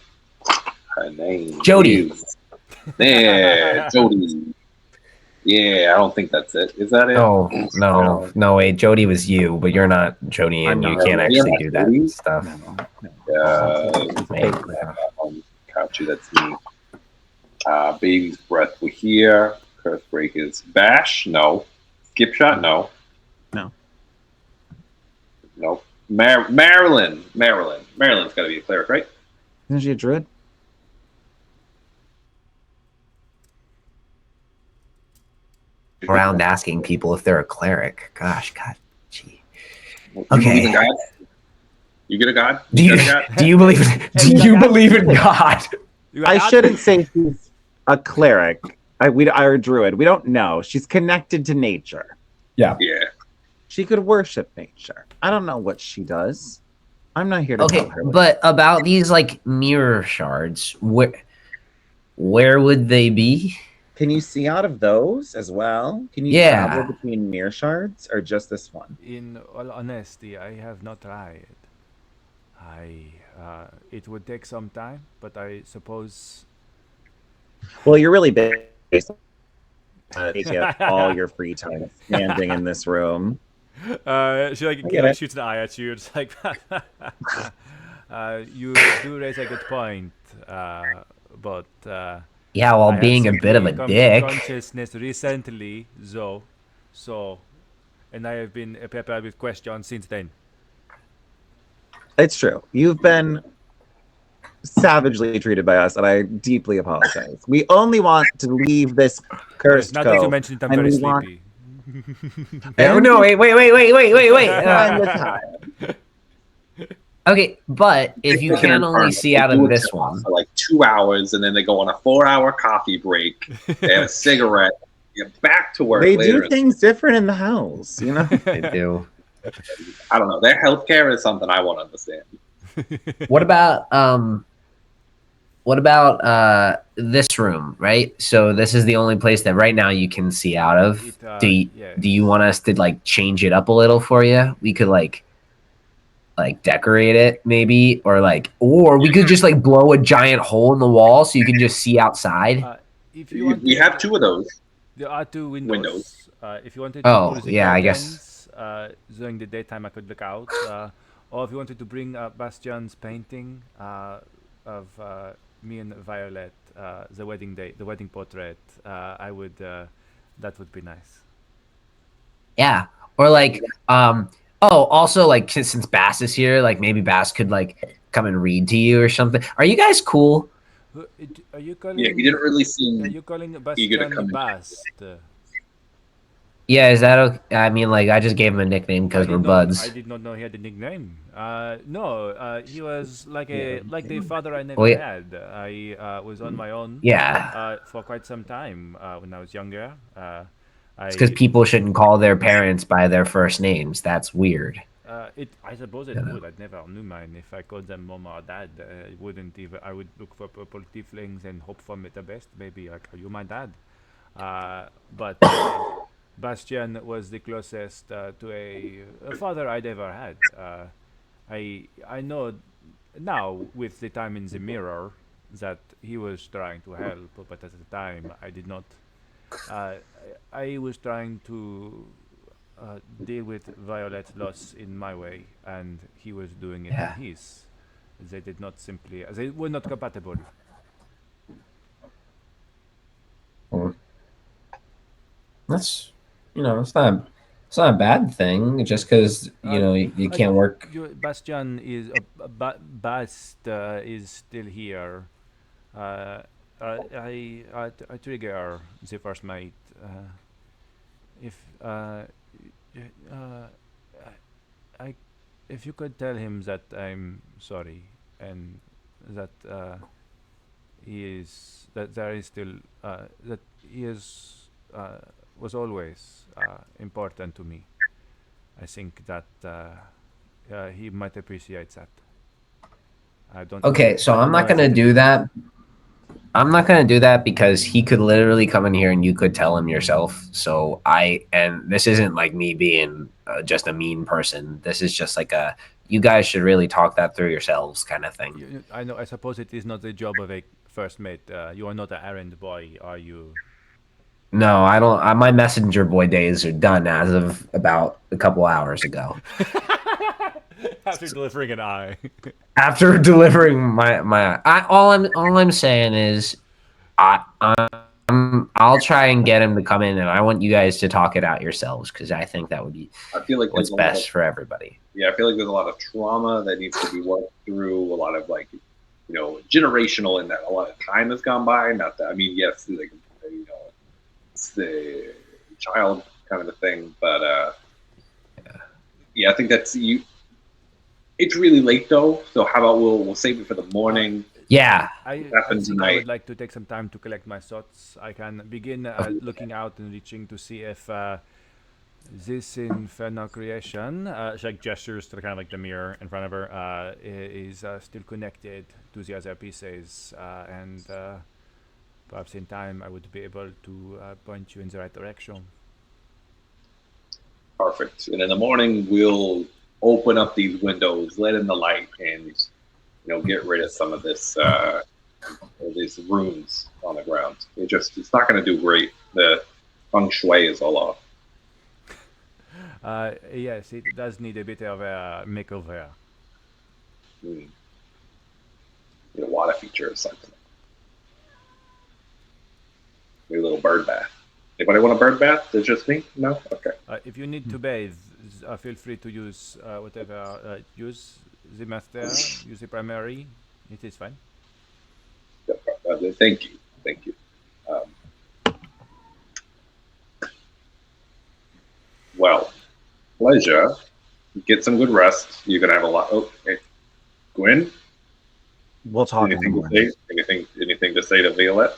Her name Jody. is Jody. Yeah, I don't think that's it. Is that it? Oh no! Wait, Jody was you, but you're not Jody, I'm and you not. can't You're actually not do that Jody? stuff. No. Wait, Got you. That's me. Baby's breath. We're here. Curse breakers. Bash. No. Skip shot. No. No. No. Marilyn. Marilyn's got to be a cleric, right? Isn't she a druid? around asking people if they're a cleric. Gosh, God, gee. You Okay. believe in God? You get a God? Do you got a God? do you believe in, do you believe in God? I shouldn't say she's a cleric. We are a druid. We don't know. She's connected to nature. Yeah. Yeah. She could worship nature. I don't know what she does. I'm not here to Okay, tell her. but about these like mirror shards, where would they be? Can you see out of those as well? Can you Yeah. travel between mirror shards or just this one? In all honesty, I have not tried. It would take some time, but I suppose. Well, you're really big. Take up all your free time standing in this room. She like get it. shoots an eye at you. It's like, you do raise a good point, but Yeah, while I have being a bit of a simply come to dick. consciousness recently, and I have been prepared with questions since then. It's true. You've been savagely treated by us, and I deeply apologize. We only want to leave this cursed Not that you cove, mentioned I'm and very we want sleepy. Oh no! Wait! time to time. Okay, but if you can only see out of this one, for like 2 hours, and then they go on a 4-hour coffee break. They have a cigarette. Get back to work They later. do things different in the house, you know. they do. I don't know. Their healthcare is something I won't understand. What about this room, right? So this is the only place that right now you can see out of. Yes. Do you want us to like change it up a little for you? We could like decorate it maybe, or we could just like blow a giant hole in the wall so you can just see outside. If you want, We have 2 of those. There are 2 windows. If you wanted to Oh, close the yeah, I curtains, during the daytime I could look out. Or if you wanted to bring Bastian's painting of me and Violet, the wedding portrait, I would. That would be nice. Yeah, or like also like since Bass is here, like maybe Bass could like come and read to you or something. Are you guys cool? Are you calling? Yeah, he didn't really Are seem you calling eager to Bastian come in. Bast? Yeah, is that okay? I mean, like I just gave him a nickname because we're buds. I did not know he had a nickname. No, he was like the father I never Wait. had. I was on my own. Yeah, For quite some time when I was younger. it's because people shouldn't call their parents by their first names. That's weird. I suppose it would. I never knew mine. If I called them mom or dad, it wouldn't even. I would look for purple tieflings and hope for the best. Maybe like, are you my dad? But Bastian was the closest to a father I'd ever had. I know now with the time in the mirror that he was trying to help, but at the time I did not. I was trying to deal with Violet's loss in my way, and he was doing it in his. They did not simply. They were not compatible. That's it's not a bad thing. Just because you can't work. Bastian is Bast is still here. I trigger the first mate. If I if you could tell him that I'm sorry and that he is that there is still that he is was always important to me. I think that he might appreciate that. I don't know. Okay, so I don't I'm know not as gonna it do is. that. I'm not gonna do that because he could literally come in here and you could tell him yourself. So and this isn't like me being just a mean person. This is just like you guys should really talk that through yourselves kind of thing. I know. I suppose it is not the job of a first mate. You are not an errand boy, are you? No, I don't. My messenger boy days are done as of about a couple hours ago. After delivering an eye. After delivering all I'm saying is I'll try and get him to come in, and I want you guys to talk it out yourselves because I think that would be I feel like what's there's a lot of best for everybody. I feel like there's a lot of trauma that needs to be worked through. A lot of like, generational in that a lot of time has gone by. Not that I mean, yes, like it's the child kind of a thing, but yeah, I think that's you. It's really late though, so how about we'll save it for the morning. Yeah, I Happened think I would tonight. like to take some time to collect my thoughts. I can begin looking out and reaching to see if this infernal creation, she like gestures to the kind of like the mirror in front of her, is still connected to the other pieces, and perhaps in time I would be able to point you in the right direction. Perfect. And in the morning, we'll open up these windows, let in the light, and get rid of some of this these runes on the ground. It's not going to do great. The feng shui is all off. Yes, it does need a bit of a makeover. Mm. Need a water feature or something. Maybe a little bird bath. Anybody want a bird bath? It's just me? No? Okay. If you need to bathe, feel free to use whatever. Use the master, use the primary. It is fine. Thank you. Thank you. Well, pleasure. Get some good rest. You're going to have a lot. Oh, hey. Gwen? We'll talk in the Anything to morning. say? Anything to say to Violette?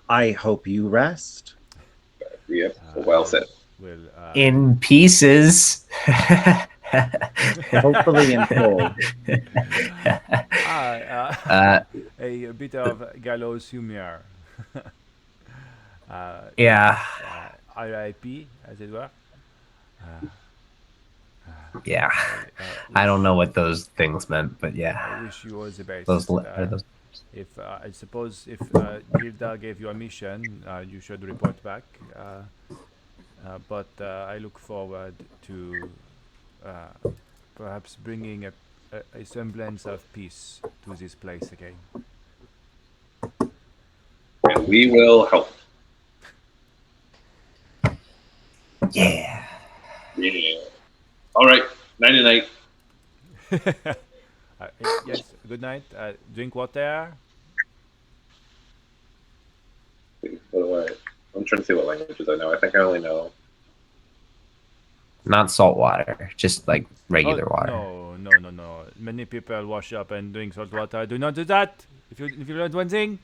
I hope you rest. Yep. Well said. Will in pieces. Hopefully in full. a bit of gallows humor. Yeah, R.I.P. as it were. yeah. I I don't know what those things meant, but yeah, wish you all the best. those are those. If I suppose if Gilda gave you a mission, you should report back. But I look forward to perhaps bringing a semblance of peace to this place again. And we will help. Yeah. Yeah. All right. Night night. Yes, good night. Drink water. I'm trying to see what languages I know. I think I only know. Not salt water, just like regular water. No. Many people wash up and drink salt water. Do not do that. If you learned one thing,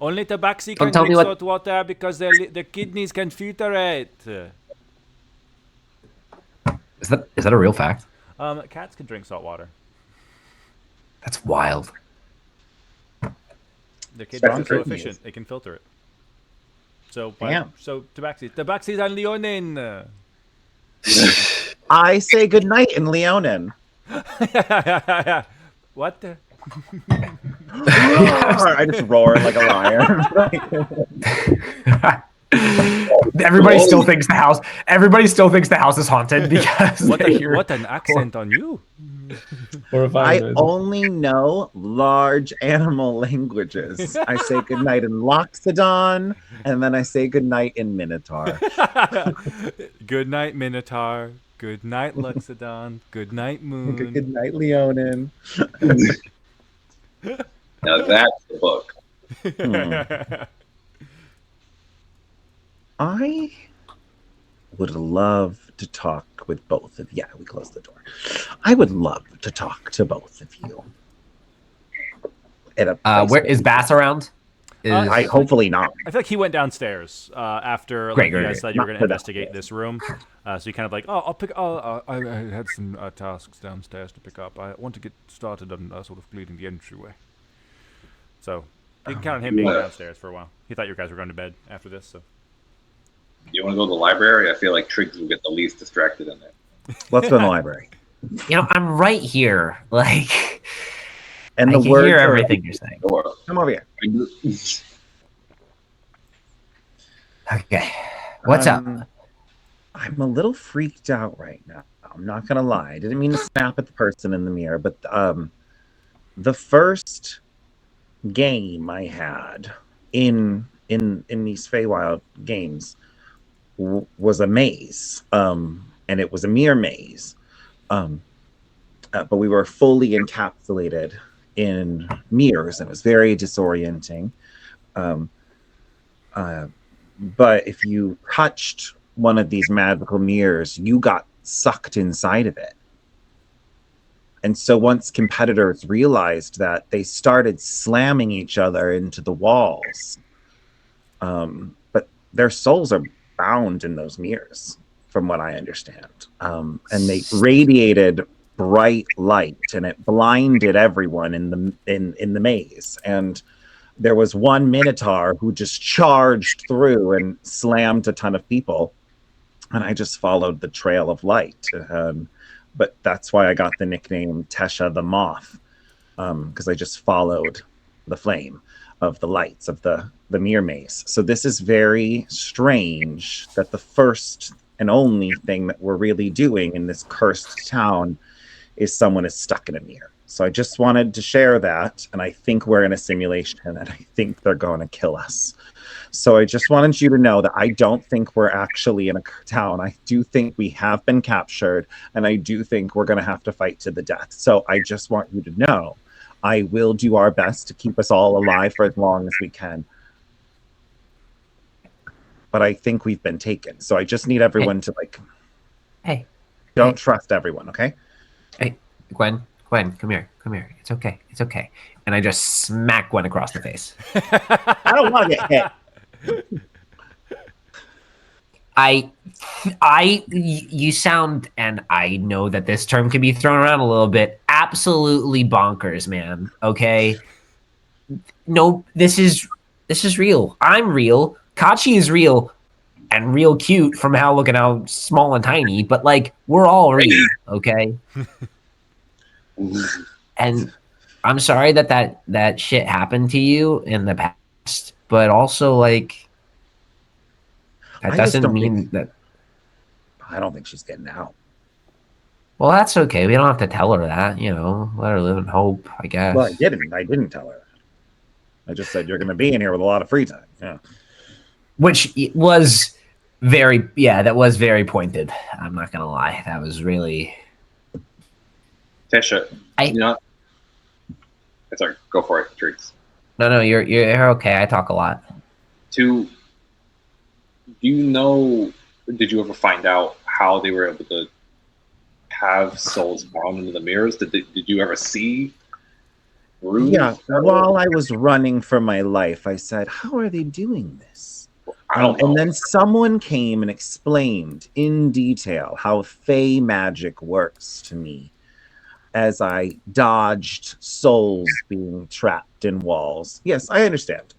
only tabaxi Don't can tell drink me what- salt water because their kidneys can filter it. Is that a real fact? Cats can drink salt water. That's wild. Their kidneys are so That's efficient; they can filter it. So Damn. So tabaxi's and Leonin. I say goodnight in Leonin. What? The? I just roar like a liar. Everybody still thinks the house. Everybody still thinks the house is haunted because What an accent on you! I only know large animal languages. I say goodnight in Loxodon, and then I say goodnight in Minotaur. Good night, Minotaur. Good night, Luxodon. Good night, Moon. Good night, Leonin. Now that's the book. I would love to talk with both of you. Yeah, we closed the door. I would love to talk to both of you. at a place Where is Bass around? I hopefully not. I feel like he went downstairs after Great, you great, guys great. said you were Not going to for that. investigate this room. So he kind of like, Oh, I'll pick. I had some tasks downstairs to pick up. I want to get started on sort of cleaning the entryway. so you can count on him being Yeah. downstairs for a while. He thought you guys were going to bed after this. So You want to go to the library? I feel like Triggs will get the least distracted in there. Let's go in the library. I'm right here. Like, And I the can words hear are- everything you're saying. Or, Come over here. Okay, what's up? I'm a little freaked out right now. I'm not gonna lie. I didn't mean to snap at the person in the mirror, but the first game I had in these Feywild games was a maze, and it was a mirror maze, but we were fully encapsulated in mirrors, and it was very disorienting. But if you touched one of these magical mirrors, you got sucked inside of it. And so once competitors realized that, they started slamming each other into the walls. But their souls are bound in those mirrors, from what I understand. And they radiated bright light, and it blinded everyone in the maze. And there was one Minotaur who just charged through and slammed a ton of people, and I just followed the trail of light. But that's why I got the nickname Tesha the Moth, because I just followed the flame of the lights of the mirror maze. So this is very strange that the first and only thing that we're really doing in this cursed town is someone is stuck in a mirror. So I just wanted to share that, and I think we're in a simulation, and I think they're going to kill us. So I just wanted you to know that I don't think we're actually in a town. I do think we have been captured, and I do think we're going to have to fight to the death. So I just want you to know I will do our best to keep us all alive for as long as we can. But I think we've been taken. So I just need everyone to Hey, don't trust everyone, okay? Gwen, come here. It's okay. And I just smack Gwen across the face. I don't want to get hit. You sound, and I know that this term can be thrown around a little bit, absolutely bonkers, man. Okay. No, this is real. I'm real. Kachi is real and real cute from looking how small and tiny, but like, we're all real. Okay. And I'm sorry that shit happened to you in the past, but also like, that I just doesn't don't mean think- that. I don't think she's getting out. Well, that's okay. We don't have to tell her that, let her live in hope, I guess. Well, I didn't tell her. I just said you're going to be in here with a lot of free time. Yeah. Which was that was very pointed. I'm not going to lie. That was really. Tesha, you know, sorry, go for it, Triggs. No, you're okay. I talk a lot. Do you know, did you ever find out how they were able to have souls bound into the mirrors? Did you ever see runes? Yeah. While I was running for my life, I said, how are they doing this? I don't know. And then someone came and explained in detail how Fey magic works to me as I dodged souls being trapped in walls. Yes, I understand,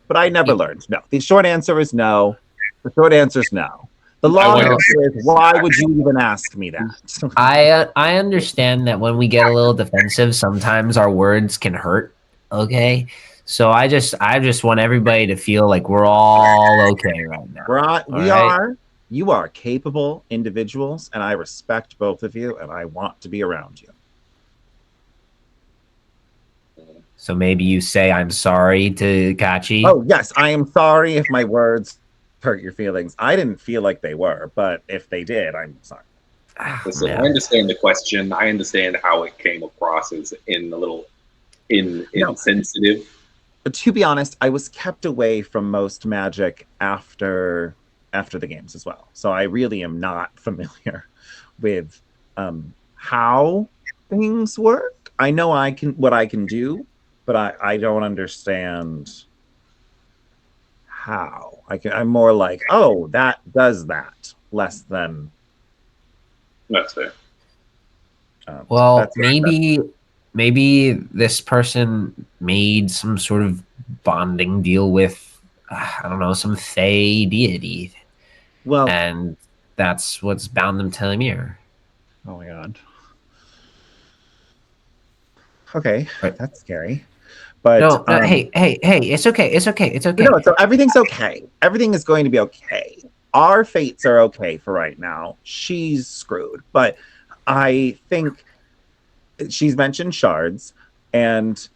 but I never learned. No, the short answer is no. The short answer is no. The long answer is, why would you even ask me that? I understand that when we get a little defensive, sometimes our words can hurt. Okay, so I just want everybody to feel like we're all okay right now. We are. You are capable individuals, and I respect both of you, and I want to be around you. So maybe you say I'm sorry to Kachi. Oh yes, I am sorry if my words hurt your feelings. I didn't feel like they were, but if they did, I'm sorry. Listen, I understand the question. I understand how it came across as insensitive. But to be honest, I was kept away from most magic after the games as well. So I really am not familiar with how things work. I know what I can do, but I don't understand how. I'm more like, oh, that does that, less than. That's fair. Well, that's- maybe this person made some sort of bonding deal with I don't know, some Fey deity, well, and that's what's bound them to Lemire. oh my god. Okay, Right. that's scary. But No, hey, it's okay, it's okay, it's okay. no, so everything's okay. Everything is going to be okay. Our fates are okay for right now. She's screwed, but I think she's mentioned shards, and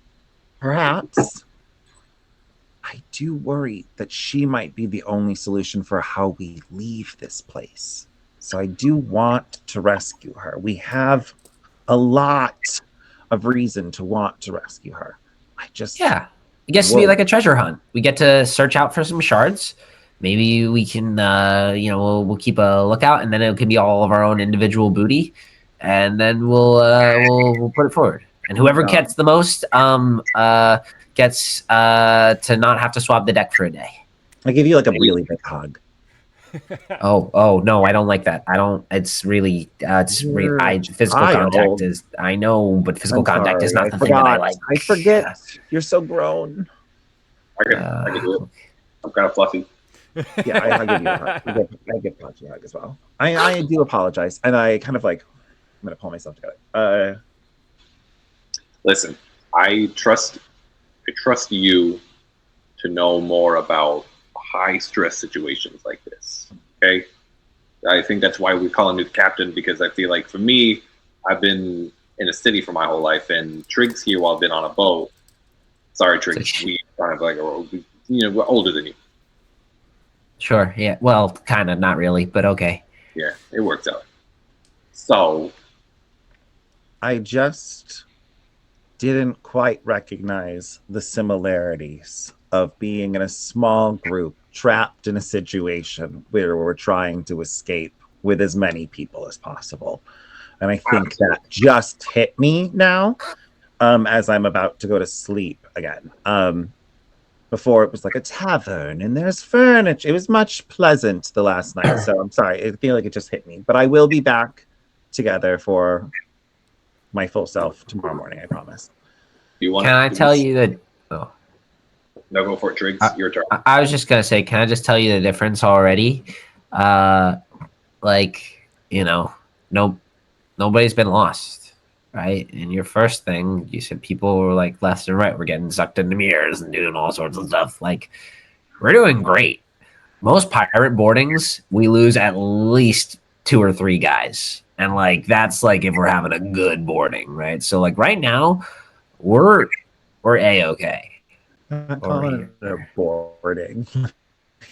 perhaps I do worry that she might be the only solution for how we leave this place. So I do want to rescue her. We have a lot of reason to want to rescue her. I just Yeah, it gets to be like a treasure hunt. We get to search out for some shards. Maybe we can, we'll keep a lookout, and then it can be all of our own individual booty, and then we'll put it forward. And whoever gets the most, gets to not have to swab the deck for a day. I give you like a really big hug. Oh no, I don't like that. I don't. It's really, physical contact is. I know, but physical contact is not the thing that I like. I forget. You're so grown. I can do it. I'm kind of fluffy. Yeah, I give you a hug. I give Pachi a hug as well. I do apologize, and I kind of like. I'm gonna pull myself together. Listen, I trust you to know more about high stress situations like this. Okay, I think that's why we call him the captain, because I feel like for me, I've been in a city for my whole life, and Trig's here while I've been on a boat. Sorry, Trig, we kind of like we're older than you. Sure. Yeah. Well, kind of. Not really, but okay. Yeah, it works out. So I just didn't quite recognize the similarities of being in a small group trapped in a situation where we're trying to escape with as many people as possible. And I think that just hit me now, as I'm about to go to sleep again. Before it was like a tavern and there's furniture. It was much pleasant the last night. So I'm sorry. I feel like it just hit me. But I will be back together for my full self tomorrow morning, I promise. you want? Can I tell you that? Oh. No, go for it, Triggs. Your turn. I was just gonna say, can I just tell you the difference already? Nobody's been lost, right? And your first thing, you said people were like left and right. We're getting sucked into mirrors and doing all sorts of stuff. Like, we're doing great. Most pirate boardings, we lose at least 2 or 3 guys. And like that's like if we're having a good boarding, right? So like right now, we're A-okay. I'm not calling it a boarding.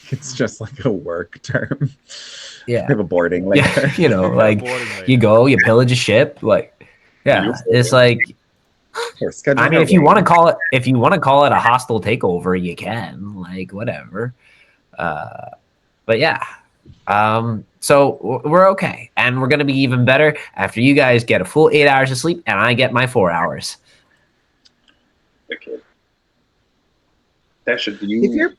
It's just like a work term. Yeah. I have a boarding later. Yeah, like you go, you pillage a ship, like it's like I mean if you want to call it a hostile takeover, you can, like whatever. But yeah. So we're okay, and we're gonna be even better after you guys get a full 8 hours of sleep and I get my 4 hours. Okay. Dasha, do you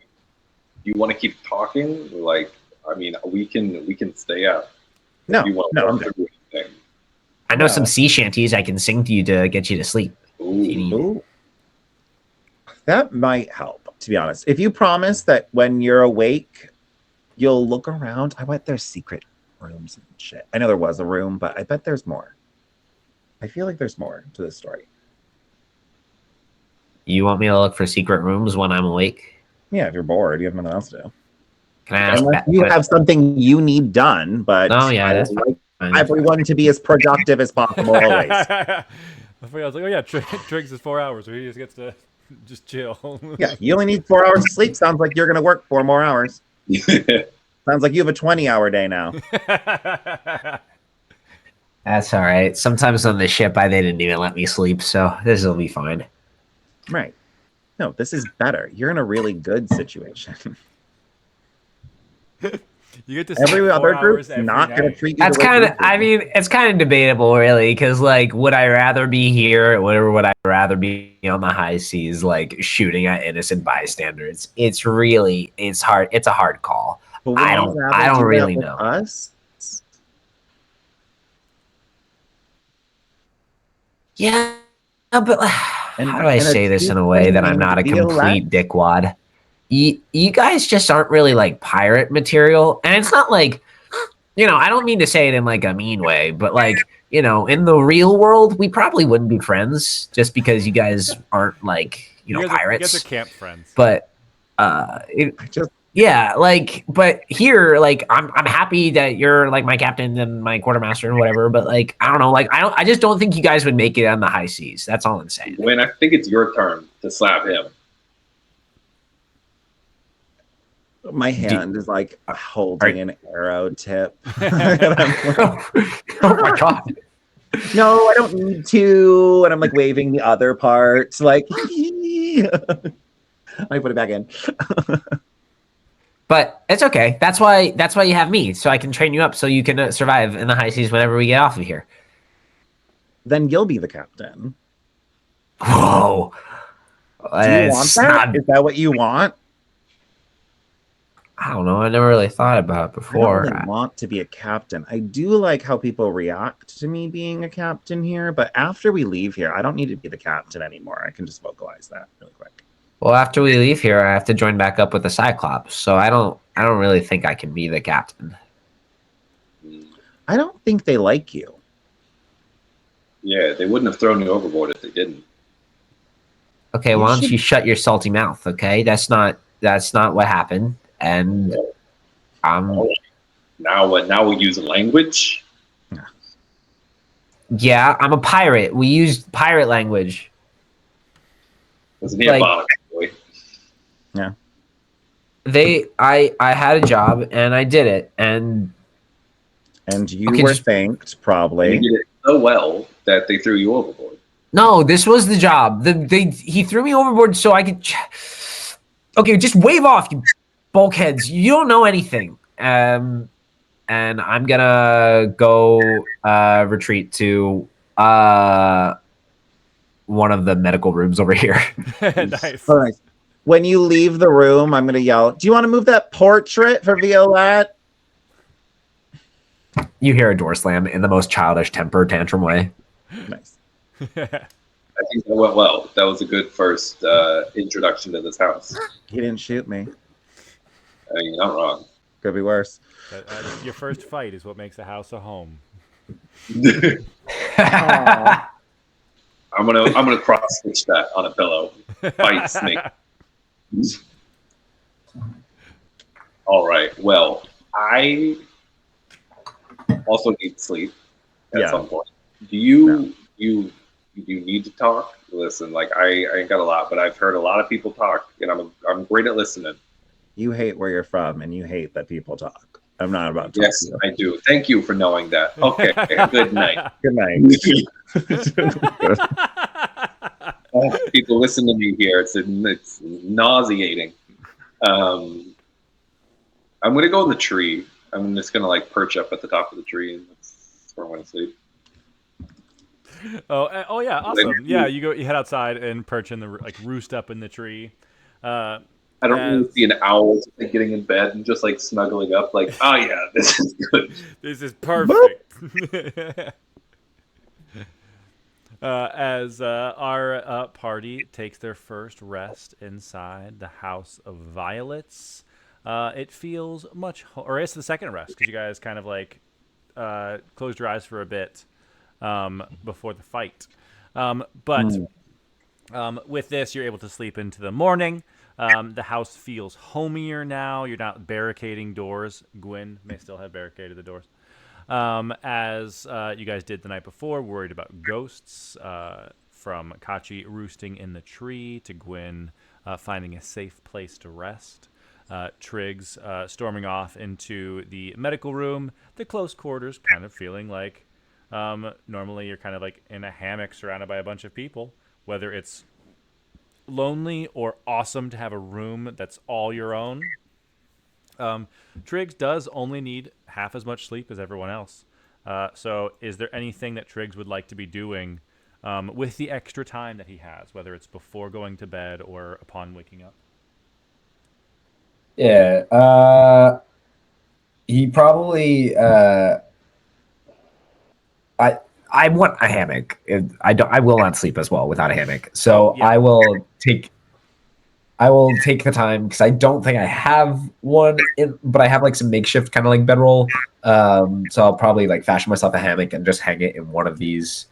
want to keep talking? Like, I mean, we can stay up. No, I'm I know some sea shanties I can sing to you to get you to sleep. Ooh. That might help, to be honest. If you promise that when you're awake, you'll look around. I bet there's secret rooms and shit. I know there was a room, but I bet there's more. I feel like there's more to this story. You want me to look for secret rooms when I'm awake? Yeah, if you're bored, you have nothing else to do. Can I ask Unless you have something you need done, but oh yeah, that's like everyone to be as productive as possible always. I was like, oh yeah, Triggs is 4 hours, so he just gets to just chill. Yeah, you only need 4 hours of sleep. Sounds like you're going to work 4 more hours. Sounds like you have a 20-hour day now. That's all right. Sometimes on the ship, they didn't even let me sleep, so this will be fine. Right. No, this is better. You're in a really good situation. You get to sleep Every 4 other hours group's every not going to night. treat you. That's the way kind you of, I do. mean, it's kind of debatable, really, because, like, would I rather be here or would I rather be on the high seas, like, shooting at innocent bystanders? It's hard. It's a hard call. But would I you don't rather do really that with know. us? Yeah, but And how do I and a say this chief in a way that I'm named not a Violette? complete dickwad? You guys just aren't really like pirate material, and it's not like, I don't mean to say it in like a mean way, but like, in the real world, we probably wouldn't be friends just because you guys aren't like, You guys are pirates. camp friends. But I just yeah, like, but here, like, I'm happy that you're like my captain and my quartermaster and whatever. But like, I don't know, like, I just don't think you guys would make it on the high seas. That's all I'm saying. Gwen, I think it's your turn to slap him. my hand is like holding an arrow tip. Oh my god. No, I don't need to. And I'm like waving the other part. Like, I put it back in. But it's okay. That's why you have me, so I can train you up, so you can survive in the high seas whenever we get off of here. Then you'll be the captain. Whoa! Do you want that? Is that what you want? I don't know. I never really thought about it before. I don't really want to be a captain. I do like how people react to me being a captain here, but after we leave here, I don't need to be the captain anymore. I can just vocalize that really quick. Well, after we leave here, I have to join back up with the Cyclops, so I don't really think I can be the captain. I don't think they like you. Yeah, they wouldn't have thrown you overboard if they didn't. Okay, why don't you shut your salty mouth? Okay, that's not what happened, and Now what? Now we use language. Yeah, I'm a pirate. We use pirate language. Wasn't he a boy? Yeah. I had a job and I did it, and you were thanked probably. You did it so well that they threw you overboard. No, this was the job. He threw me overboard so I could. Okay, just wave off, you bulkheads. You don't know anything. And I'm gonna go retreat to one of the medical rooms over here. Nice. All right. When you leave the room, I'm gonna yell, "Do you want to move that portrait for Violette?" You hear a door slam in the most childish temper tantrum way. Nice. I think that went well. That was a good first introduction to this house. He didn't shoot me. I mean, you're not wrong. Could be worse. Your first fight is what makes a house a home. I'm gonna cross stitch that on a pillow. Fight snake. All right. Well, I also need sleep at some point. Do you need to talk? Listen, like I ain't got a lot, but I've heard a lot of people talk, and I'm great at listening. You hate where you're from, and you hate that people talk. I'm not about to. Yes, I do. Thank you for knowing that. Okay. Good night. Good night. People listen to me here. It's nauseating. I'm gonna go in the tree. I'm just gonna like perch up at the top of the tree, and that's where I want to sleep. Oh yeah, awesome. Yeah, you head outside and perch in the roost up in the tree. I don't really see an owl just, like, getting in bed and just like snuggling up, like, oh yeah, this is good. This is perfect. As our party takes their first rest inside the House of Violets, it feels much, or it's the second rest because you guys kind of like closed your eyes for a bit before the fight. But with this, you're able to sleep into the morning. The house feels homier now. You're not barricading doors. Gwen may still have barricaded the doors. As you guys did the night before, worried about ghosts, from Kachi roosting in the tree to Gwen finding a safe place to rest. Triggs storming off into the medical room, the close quarters kind of feeling like normally you're kind of like in a hammock surrounded by a bunch of people, whether it's lonely or awesome to have a room that's all your own. Triggs does only need half as much sleep as everyone else. So, is there anything that Triggs would like to be doing with the extra time that he has, whether it's before going to bed or upon waking up? Yeah. He probably. I want a hammock. I don't. I will not sleep as well without a hammock. So Yeah. I will take. I will take the time because I don't think I have one, but I have like some makeshift kind of like bedroll. So I'll probably like fashion myself a hammock and just hang it in one of these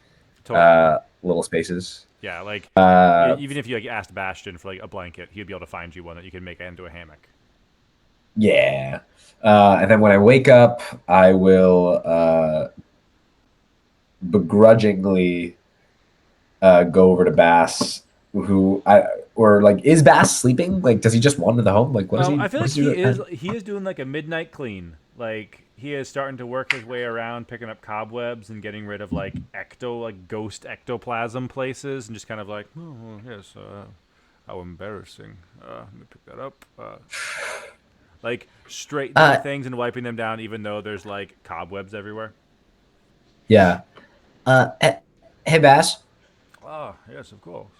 Totally. little spaces. Yeah, like Uh, even if you like asked Bastion for like a blanket, he'd be able to find you one that you can make into a hammock. yeah. And then when I wake up, I will begrudgingly go over to Bass, who I or like is Bass sleeping? Like, does he just wander the home? Like, what is he? I feel What like is he? he is doing like a midnight clean. Like he is starting to work his way around, picking up cobwebs and getting rid of like ghost ectoplasm places, and just kind of like, Oh, yes, how embarrassing. Let me pick that up. like straightening Uh, things and wiping them down, even though there's like cobwebs everywhere. yeah. Hey Bass. Yes, of course.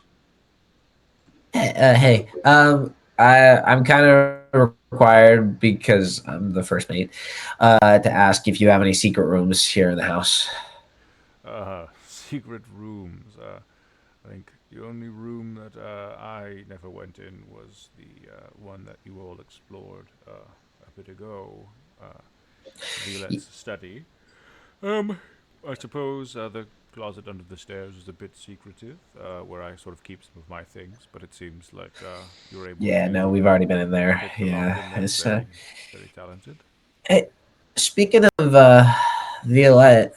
Hey. I'm kind of required because I'm the first mate. To ask if you have any secret rooms here in the house. Secret rooms. I think the only room that I never went in was the one that you all explored a bit ago. Violette's study. I suppose the closet under the stairs is a bit secretive, where I sort of keep some of my things. But it seems like you're able Yeah. No, to we've already been in there. pick the lock Yeah. in there. It's Very talented. Hey, speaking of Violette,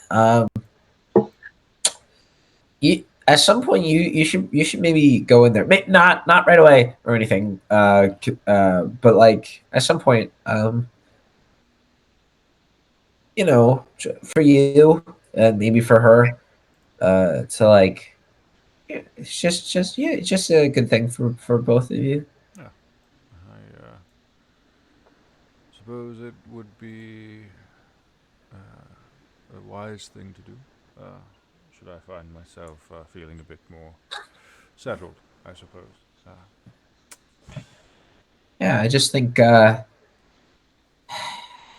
at some point you should maybe go in there. Not right away or anything. But like at some point, for you and maybe for her, to like, yeah, it's just a good thing for both of you. Yeah, I suppose it would be a wise thing to do. Uh, should I find myself feeling a bit more settled, I suppose. Yeah, I just think, yeah,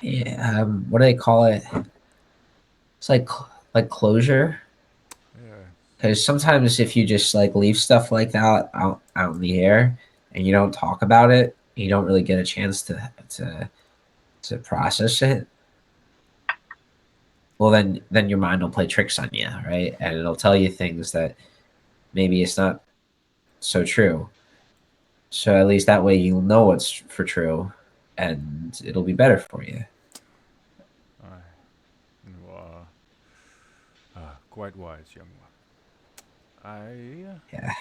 what do they call it? It's like closure. Yeah, Because sometimes if you just like leave stuff like that out in the air and you don't talk about it, you don't really get a chance to process it. Well, then your mind will play tricks on you, right? And it'll tell you things that maybe it's not so true. So at least that way you'll know what's for true, and it'll be better for you. I, you are quite wise, young one. I Yeah.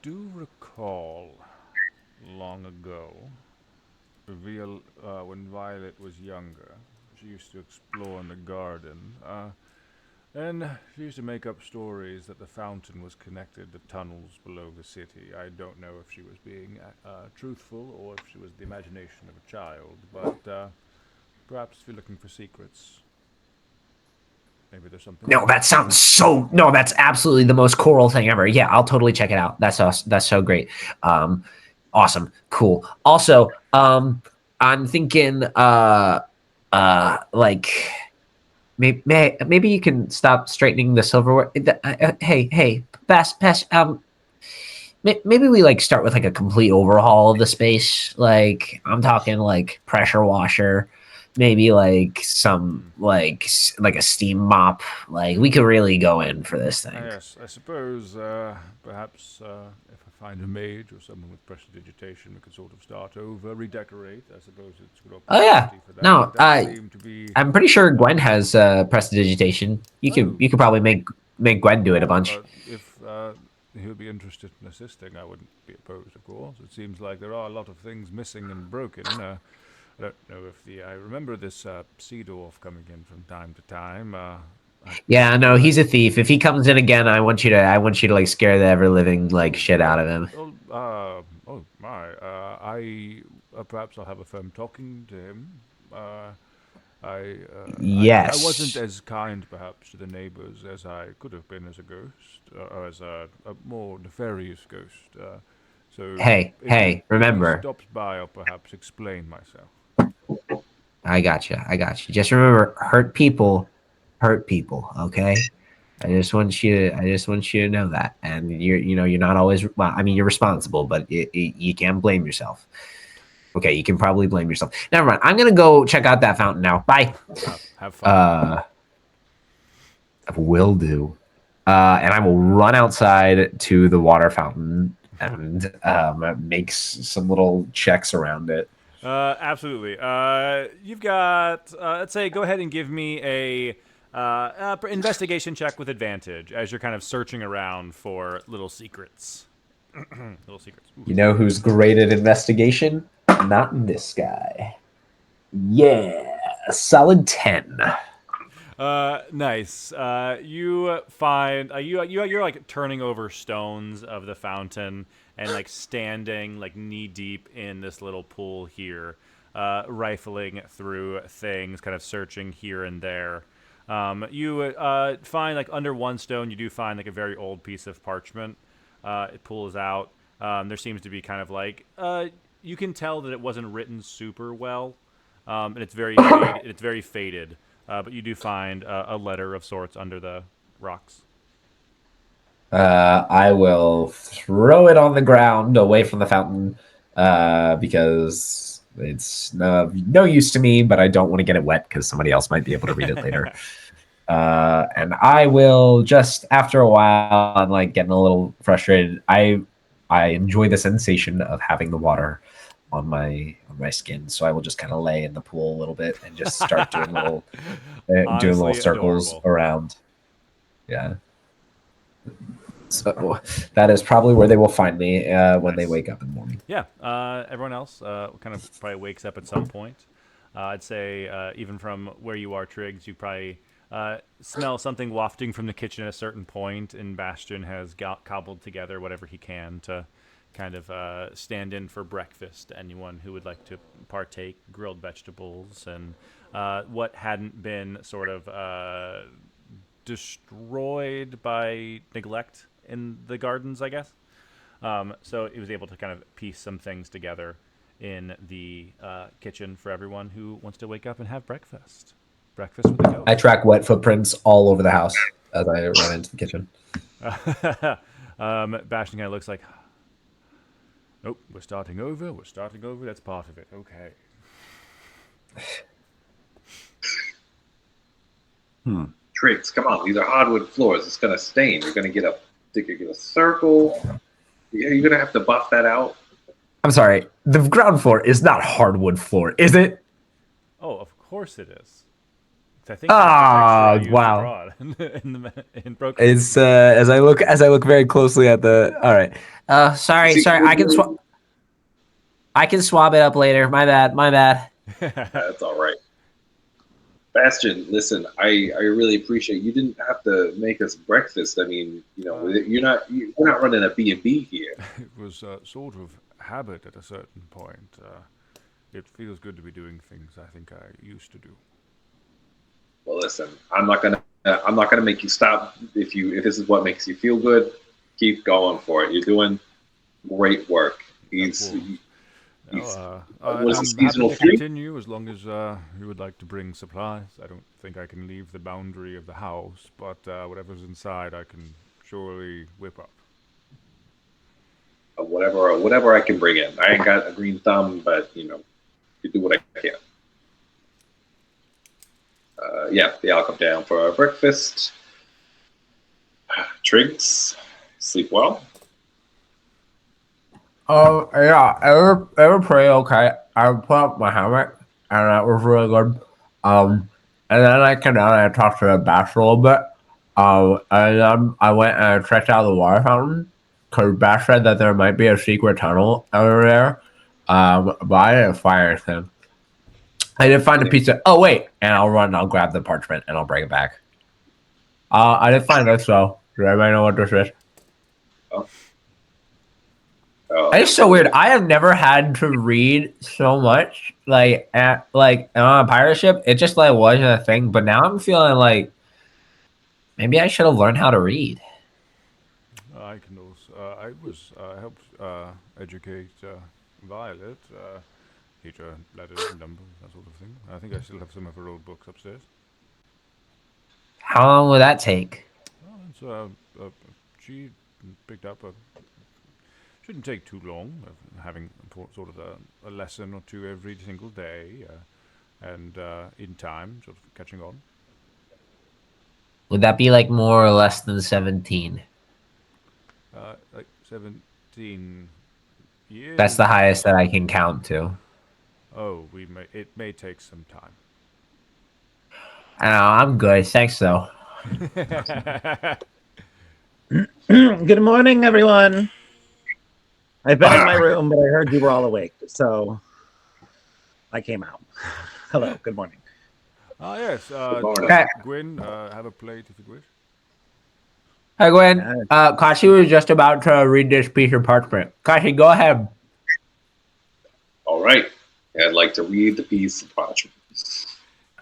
do recall long ago, when Violet was younger, she used to explore in the garden. And she used to make up stories that the fountain was connected to tunnels below the city. I don't know if she was being truthful or if she was the imagination of a child, but perhaps if you're looking for secrets, maybe there's something No, there. that sounds so. No, that's absolutely the most choral thing ever. Yeah, I'll totally check it out. That's so great. Awesome, cool. Also, I'm thinking, like maybe you can stop straightening the silverware. Hey, Bass. Maybe we like start with like a complete overhaul of the space. Like I'm talking like pressure washer, maybe like some like a steam mop. Like we could really go in for this thing. Yes, I suppose perhaps if I find a mage or someone with prestidigitation, we could sort of start over, redecorate. I suppose it's a good Oh yeah, opportunity for that. no, It does seem to be. I'm pretty sure Gwen has prestidigitation. Oh, You could probably make Gwen do it a well, bunch. if he would be interested in assisting, I wouldn't be opposed, of course. It seems like there are a lot of things missing and broken. I don't know if I remember this Seedorf coming in from time to time. I Yeah, no, feel like he's a thief. If he comes in again, I want you to like scare the ever living like oh, shit out of him. oh my! I perhaps I'll have a firm talking to him. I Yes. wasn't as kind, perhaps, to the neighbors as I could have been as a ghost, or as a more nefarious ghost. So, Hey, if he remember. stops by, I'll perhaps explain myself. I got you. Just remember, hurt people, okay? I just want you to know that. And you're not always, well, I mean, you're responsible, but you can't blame yourself. Okay, you can probably blame yourself. Never mind. I'm going to go check out that fountain now. Bye. Have fun. Will do. And I will run outside to the water fountain and make some little checks around it. Absolutely. You've got, let's say, go ahead and give me a investigation check with advantage as you're kind of searching around for little secrets. Little secrets. Ooh. You know who's great at investigation? Not this guy. Yeah, a solid 10. Nice. You find you're like turning over stones of the fountain and like standing like knee deep in this little pool here, rifling through things, kind of searching here and there. You find like under one stone you do find like a very old piece of parchment. It pulls out. There seems to be kind of like you can tell that it wasn't written super well, and it's very faded. But you do find a letter of sorts under the rocks. I will throw it on the ground away from the fountain because it's no use to me, but I don't want to get it wet because somebody else might be able to read it later. And I will just, after a while, I'm like getting a little frustrated. I enjoy the sensation of having the water on my skin, so I will just kind of lay in the pool a little bit and just start doing little circles adorable. around. Yeah. So that is probably where they will find me when they wake up in the morning. Yeah. Everyone else kind of probably wakes up at some point. I'd say even from where you are, Triggs, you probably smell something wafting from the kitchen at a certain point, and Bastion has cobbled together whatever he can to kind of stand in for breakfast to anyone who would like to partake, grilled vegetables, and what hadn't been sort of destroyed by neglect in the gardens, I guess. So he was able to kind of piece some things together in the kitchen for everyone who wants to wake up and have breakfast. Breakfast with a ghost. I track wet footprints all over the house as I run into the kitchen. Bastion kind of looks like, nope, we're starting over. That's part of it. Okay. Tricks, come on. These are hardwood floors. It's gonna stain. You're gonna get a circle. You're gonna have to buff that out. I'm sorry. The ground floor is not hardwood floor, is it? Oh, of course it is. I think that's the texture I used in Broken. It's as I look very closely at the. All right. Sorry. I can swab it up later. My bad. That's all right. Bastion, listen, I really appreciate you didn't have to make us breakfast. I mean, you're not running a B&B here. It was sort of habit at a certain point. It feels good to be doing things I think I used to do. Well, listen, I'm not gonna make you stop. If this is what makes you feel good, keep going for it. You're doing great work. I'm was happy seasonal to fruit? continue as long as you would like to bring supplies. I don't think I can leave the boundary of the house, but whatever's inside I can surely whip up. Whatever I can bring in. I ain't got a green thumb, but you do what I can. They all come down for breakfast. Triggs, sleep well. Oh yeah, it was pretty okay. I put up my helmet, and that was really good. And then I came down and I talked to the Bash a little bit. And then I went and I checked out the water fountain because Bash said that there might be a secret tunnel over there. But I didn't find anything. I did find a piece of. Oh wait, and I'll grab the parchment and I'll bring it back. I didn't find this though. Does anybody know what this is? It's so weird. I have never had to read so much on a pirate ship. It just like wasn't a thing. But now I'm feeling like maybe I should have learned how to read. I can also. I helped educate Violet, teach her letters and numbers, that sort of thing. I think I still have some of her old books upstairs. How long will that take? Oh, it's, she picked up a. Shouldn't take too long, having sort of a lesson or two every single day, and in time, sort of catching on. Would that be like more or less than 17? Like 17 years. That's the highest that I can count to. Oh, it may take some time. I don't know, I'm good. Thanks, though. Good morning, everyone. I've been in my room, but I heard you were all awake, so I came out. Hello, good morning. Yes. morning. Okay. Gwyn, have a plate if you wish. Hi, Gwen. Kashi was just about to read this piece of parchment. Kashi, go ahead. All right. I'd like to read the piece of parchment.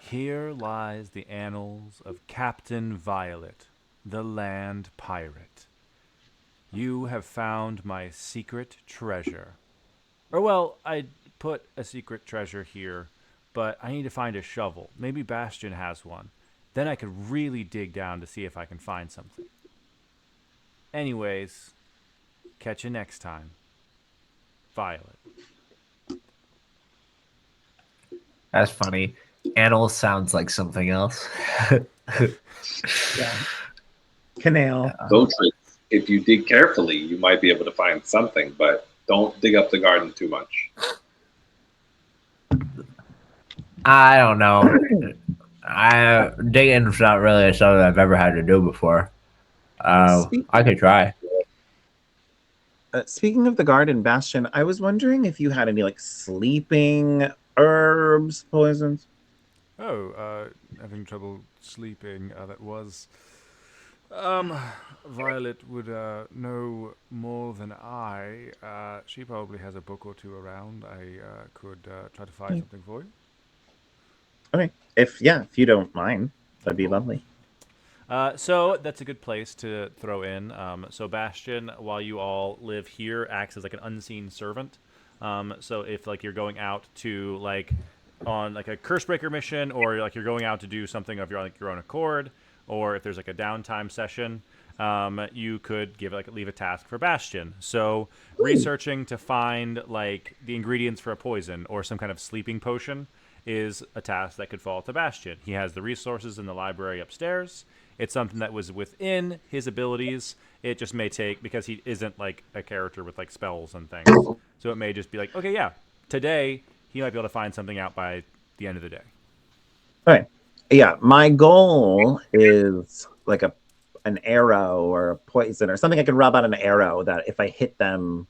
Here lies the annals of Captain Violet, the land pirate. You have found my secret treasure. Or, well, I'd put a secret treasure here, but I need to find a shovel. Maybe Bastion has one. Then I could really dig down to see if I can find something. Anyways, catch you next time. Violet. That's funny. Annal sounds like something else. Yeah. Canal. So tricks. If you dig carefully, you might be able to find something, but don't dig up the garden too much. I don't know. Digging's not really something I've ever had to do before. I could try. Speaking of the garden, Bastion, I was wondering if you had any like sleeping herbs, poisons. Oh, having trouble sleeping. That was. Violet would know more than I. She probably has a book or two around. I could try to find something for you. Okay, if you don't mind, that'd be lovely. So that's a good place to throw in. So Bastion, while you all live here, acts as like an unseen servant. So if like you're going out to like on like a Cursebreaker mission, or like you're going out to do something of your own accord, or if there's like a downtime session, you could leave a task for Bastion. So researching to find like the ingredients for a poison or some kind of sleeping potion is a task that could fall to Bastion. He has the resources in the library upstairs. It's something that was within his abilities. It just may take, because he isn't like a character with like spells and things. So it may just be like, okay, yeah, today he might be able to find something out by the end of the day. Okay. Yeah, my goal is like an arrow or a poison or something I can rub on an arrow that if I hit them,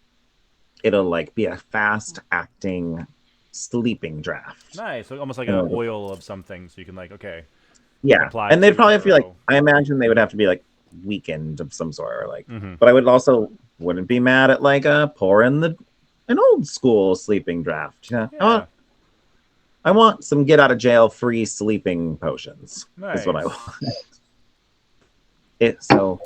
it'll like be a fast acting sleeping draft. Nice. So almost like an oil of something. So you can like, okay. Yeah. Apply And they'd to probably have to be like, arrow. I imagine they would have to be like weakened of some sort or like, Mhm. but I wouldn't be mad at like pour in an old school sleeping draft. You know? Yeah. I want some get out of jail free sleeping potions. Nice. Is what I want. So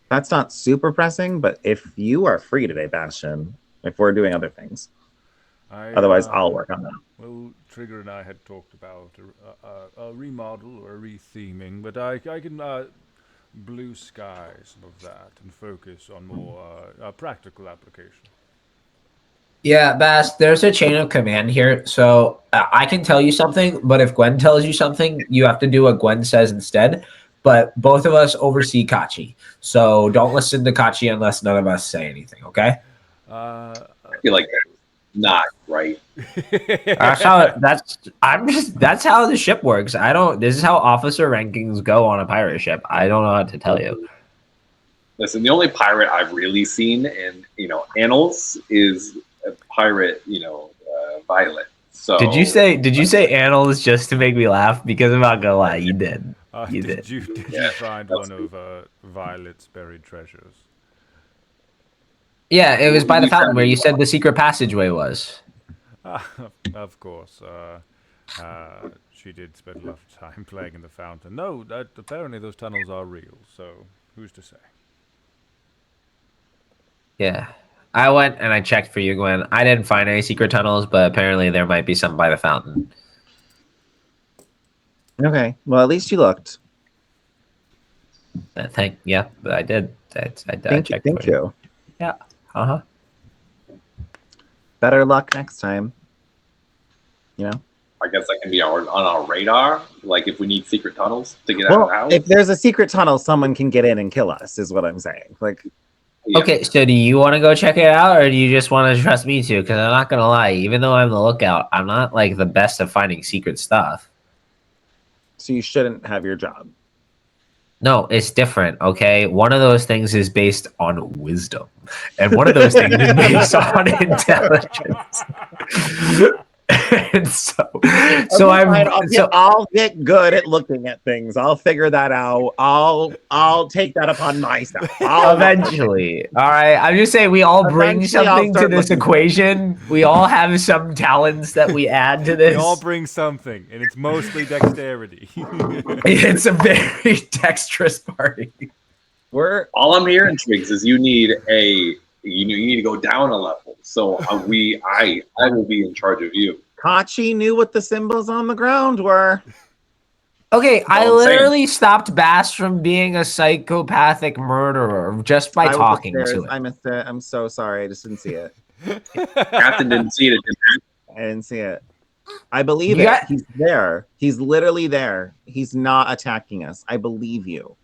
that's not super pressing, but if you are free today, Bastion, if we're doing other things, otherwise I'll work on that. Well, Trigger and I had talked about a remodel or a retheming, but I can blue sky some of that and focus on more practical application. Yeah, Bass, there's a chain of command here. So I can tell you something, but if Gwen tells you something, you have to do what Gwen says instead. But both of us oversee Kachi. So don't listen to Kachi unless none of us say anything, okay? I feel like that's not right. That's how that's how the ship works. This is how officer rankings go on a pirate ship. I don't know what to tell you. Listen, the only pirate I've really seen in annals is a pirate, Violet. So Did you say annals just to make me laugh? Because I'm not gonna lie, you did. You did did. you Yeah, find one of Violet's buried treasures? Yeah, it was by the You fountain said where it you was. said the secret passageway was. Of course. She did spend a lot of time playing in the fountain. No, apparently those tunnels are real, so who's to say? Yeah. I went and I checked for you, Gwen. I didn't find any secret tunnels, but apparently there might be some by the fountain. Okay. Well, at least you looked. Yeah, but I did. I Thank you. checked for Thank you. you. Yeah. Uh-huh. Better luck next time. You know? I guess that can be on our radar. Like if we need secret tunnels to get out of Well, the house. if there's a secret tunnel, someone can get in and kill us, is what I'm saying. Like, Yeah. Okay, so do you want to go check it out, or do you just want to trust me to? Because I'm not gonna lie, even though I'm the lookout, I'm not like the best at finding secret stuff. so you shouldn't have your job. No, it's different. Okay, one of those things is based on wisdom, and one of those things is based on intelligence. And so Okay, fine. so I'll get good at looking at things. I'll figure that out. I'll take that upon myself. eventually, all right. I'm just saying we all bring Eventually, I'll something to start this looking for it. equation. We all have some talents that we add to We this. all bring something, and it's mostly dexterity. It's a very dexterous party. We're All I'm hearing, Triggs, is you need to go down a level. So I will be in charge of you. Kachi knew what the symbols on the ground were. Okay, I all I'm saying. literally stopped Bass from being a psychopathic murderer just by I was talking upstairs. to I it. missed it. I'm so sorry. I just didn't see it. Captain didn't see it. I didn't see it. I believe You it. got- He's there. He's literally there. He's not attacking us. I believe you.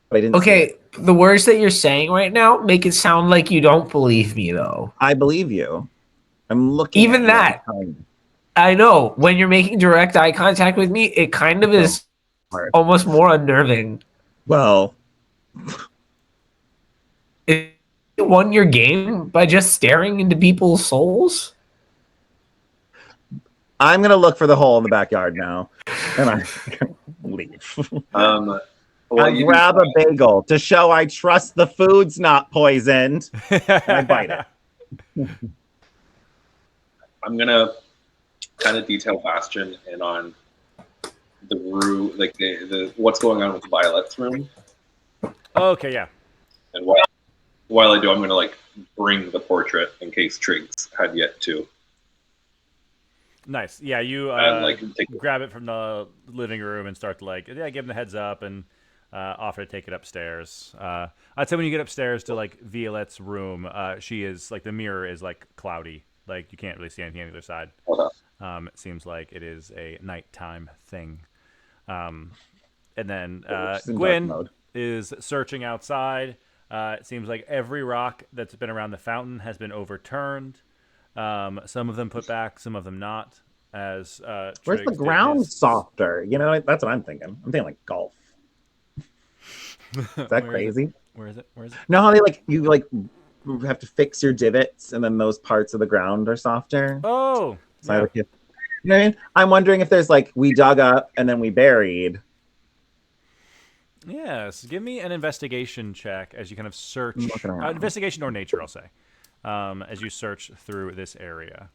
But I didn't see it. Okay, the words that you're saying right now make it sound like you don't believe me, though. I believe you. I'm looking Even at you. that. I'm telling you. I know when you're making direct eye contact with me, it kind of is hard. almost more unnerving. Well, You won your game by just staring into people's souls? I'm gonna look for the hole in the backyard now, and I'm gonna leave. Well, I you grab a bagel to show I trust the food's not poisoned, and I bite it. I'm gonna kind of detail Bastion and on the room, like the what's going on with Violet's room. Okay, yeah. And while I do, I'm gonna like bring the portrait in case Triggs had yet to. Nice. Yeah, you And take grab it from the living room and start to give him the heads up and offer to take it upstairs. I'd say when you get upstairs to Violette's room, she is the mirror is cloudy, you can't really see anything on the other side. It seems like it is a nighttime thing. And then Gwen is searching outside. It seems like every rock that's been around the fountain has been overturned. Some of them put back, some of them not. As Where's Triggs the did ground his- softer? You know, that's what I'm thinking. I'm thinking like golf. Is that Where is it? crazy? Where is it? Where is it? No, how they you have to fix your divots, and then those parts of the ground are softer. Oh, So yeah. you know what I mean? I'm wondering if there's we dug up and then we buried. Yes. Give me an investigation check as you kind of search. I'm looking around. Investigation or nature, I'll say. As you search through this area.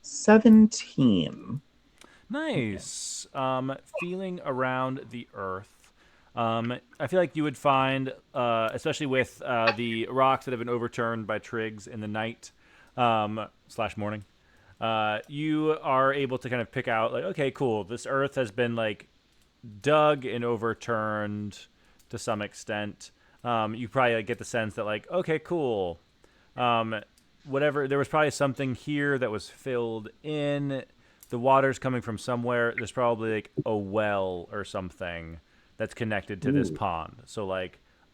17. Nice. Feeling around the earth. I feel like you would find, especially with the rocks that have been overturned by Triggs in the night / morning, you are able to kind of pick out, okay, cool, this earth has been, dug and overturned to some extent. You probably get the sense that, okay, cool. Whatever, there was probably something here that was filled in. The water's coming from somewhere. There's probably a well or something that's connected to this pond. So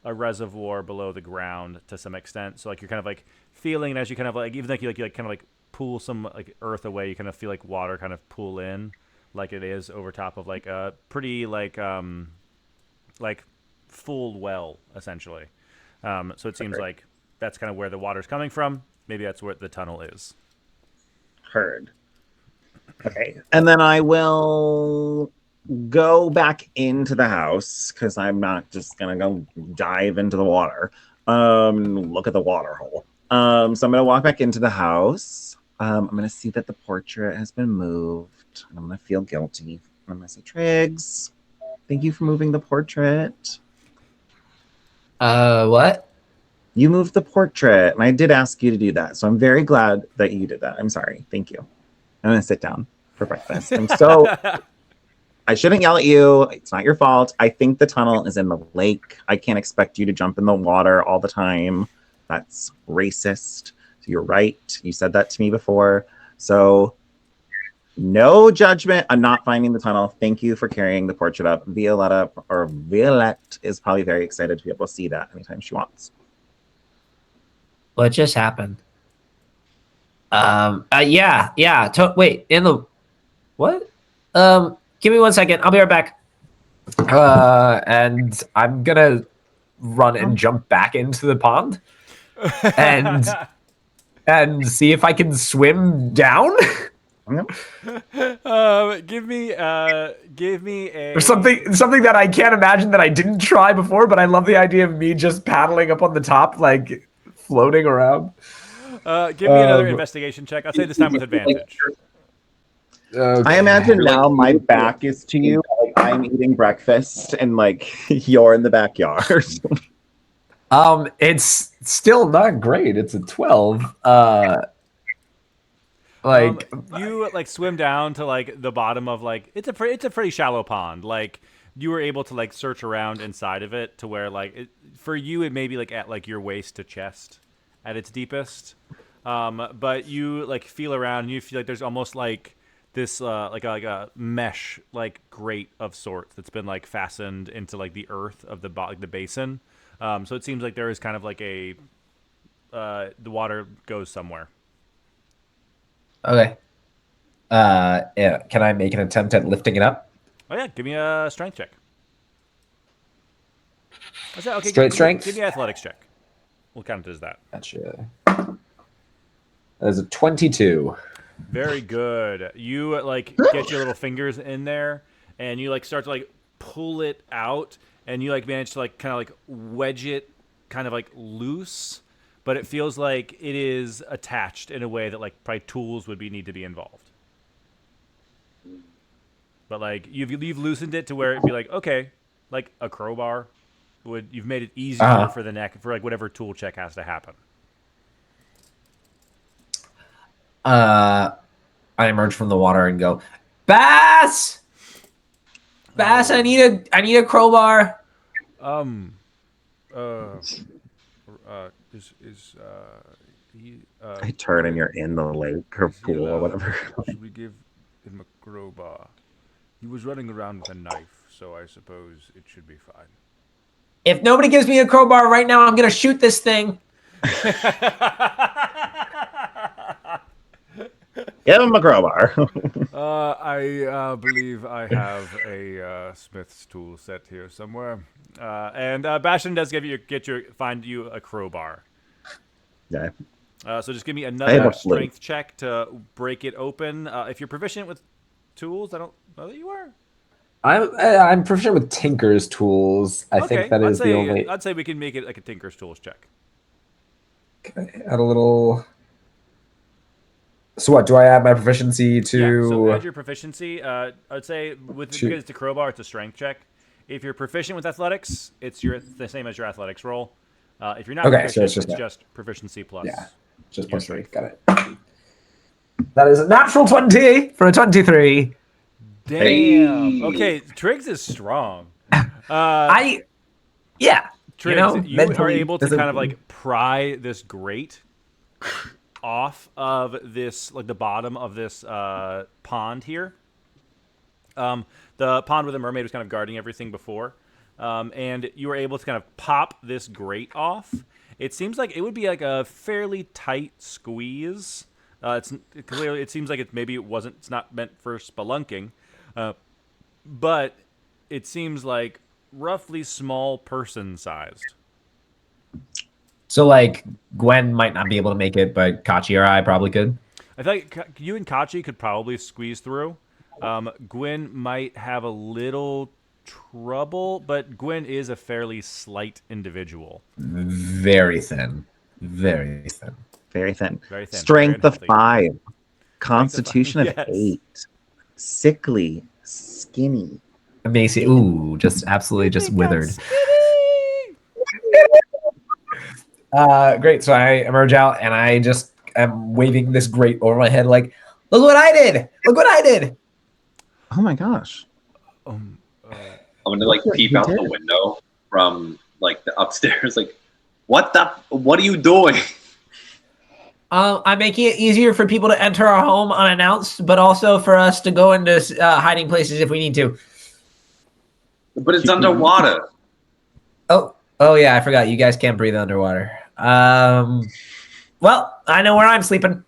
a reservoir below the ground to some extent. So you're kind of feeling, and as you kind of even though you kind of pull some earth away, you kind of feel water kind of pull in, it is over top of a pretty full well essentially. So it seems like that's kind of where the water's coming from. Maybe that's where the tunnel is. Heard. Okay. And then I will go back into the house because I'm not just gonna go dive into the water. Look at the water hole. So I'm gonna walk back into the house. I'm gonna see that the portrait has been moved, and I'm gonna feel guilty. I'm gonna say, Triggs, thank you for moving the portrait. What? You moved the portrait, and I did ask you to do that, so I'm very glad that you did that. I'm sorry. Thank you. I'm gonna sit down for breakfast. I shouldn't yell at you. It's not your fault. I think the tunnel is in the lake. I can't expect you to jump in the water all the time. That's racist. So you're right. You said that to me before. So no judgment. I'm not finding the tunnel. Thank you for carrying the portrait up. Violette is probably very excited to be able to see that anytime she wants. What just happened? Yeah. Wait, in the what? Give me 1 second. I'll be right back. And I'm gonna run and jump back into the pond and see if I can swim down Give me a or something that I can't imagine that I didn't try before. But I love the idea of me just paddling up on the top, like floating around. Give me another investigation check. I'll say this time with advantage. Okay. I imagine now my back is to you. Like I'm eating breakfast and like you're in the backyard. It's still not great. It's a 12. You like swim down to like the bottom of like it's a pretty shallow pond. Like you were able to like search around inside of it to where like for you it may be like at like your waist to chest at its deepest. But you like feel around and you feel like there's almost like this like a mesh like grate of sorts that's been like fastened into like the earth of the basin. So it seems like there is kind of like a the water goes somewhere. Okay. Yeah. Can I make an attempt at lifting it up? Oh yeah, give me a strength check. What's that? Okay, Strength? Give me an athletics check. We'll count it as that. Gotcha. That is a 22. Very good. You like get your little fingers in there, and you like start to like pull it out, and you like manage to like kind of like wedge it, kind of like loose, but it feels like it is attached in a way that like probably tools would need to be involved. But like you've loosened it to where it'd be like okay, like a crowbar you've made it easier for the neck for like whatever tool check has to happen. I emerge from the water and go, Bass! Bass, I need a crowbar. I turn and you're in the lake or pool or whatever. Should we give him a crowbar? He was running around with a knife, so I suppose it should be fine. If nobody gives me a crowbar right now, I'm gonna shoot this thing. Give him a crowbar. I believe I have a smith's tool set here somewhere. And Bastion does find you a crowbar. Yeah. So just give me another strength check to break it open. If you're proficient with tools, I don't know that you are. I'm proficient with Tinker's tools. I think that is the only. I'd say we can make it like a Tinker's tools check. Can I add a little? So what? Do I add my proficiency to? Yeah, so add your proficiency. I'd say because it's a crowbar, it's a strength check. If you're proficient with athletics, it's the same as your athletics roll. If you're not proficient, so it's just proficiency plus. Yeah, just plus 3. Got it. That is a natural 20 for a 23. Damn. Hey. Okay, Triggs is strong. Yeah. Triggs, you are mentally able to kind of like pry this grate off of this, like the bottom of this pond here. The pond where the mermaid was kind of guarding everything before. And you were able to kind of pop this grate off. It seems like it would be like a fairly tight squeeze. It's clearly, it seems like it's not meant for spelunking. But it seems like roughly small person sized. So like Gwen might not be able to make it, but Kachi or I probably could. I feel like you and Kachi could probably squeeze through. Gwyn might have a little trouble, but Gwyn is a fairly slight individual. Very thin. Very thin. Very thin. Very thin. Strength very of unhealthy. 5. Constitution of Yes. 8. Sickly. Skinny. Amazing. Ooh, just absolutely just withered. Great. So I emerge out and I just am waving this grate over my head like, look what I did! Look what I did! Oh my gosh. I'm gonna like Look what peep you out the did. window from like the upstairs. Like, what are you doing? I'm making it easier for people to enter our home unannounced, but also for us to go into hiding places if we need to. But it's underwater. Oh yeah, I forgot. You guys can't breathe underwater. Well, I know where I'm sleeping.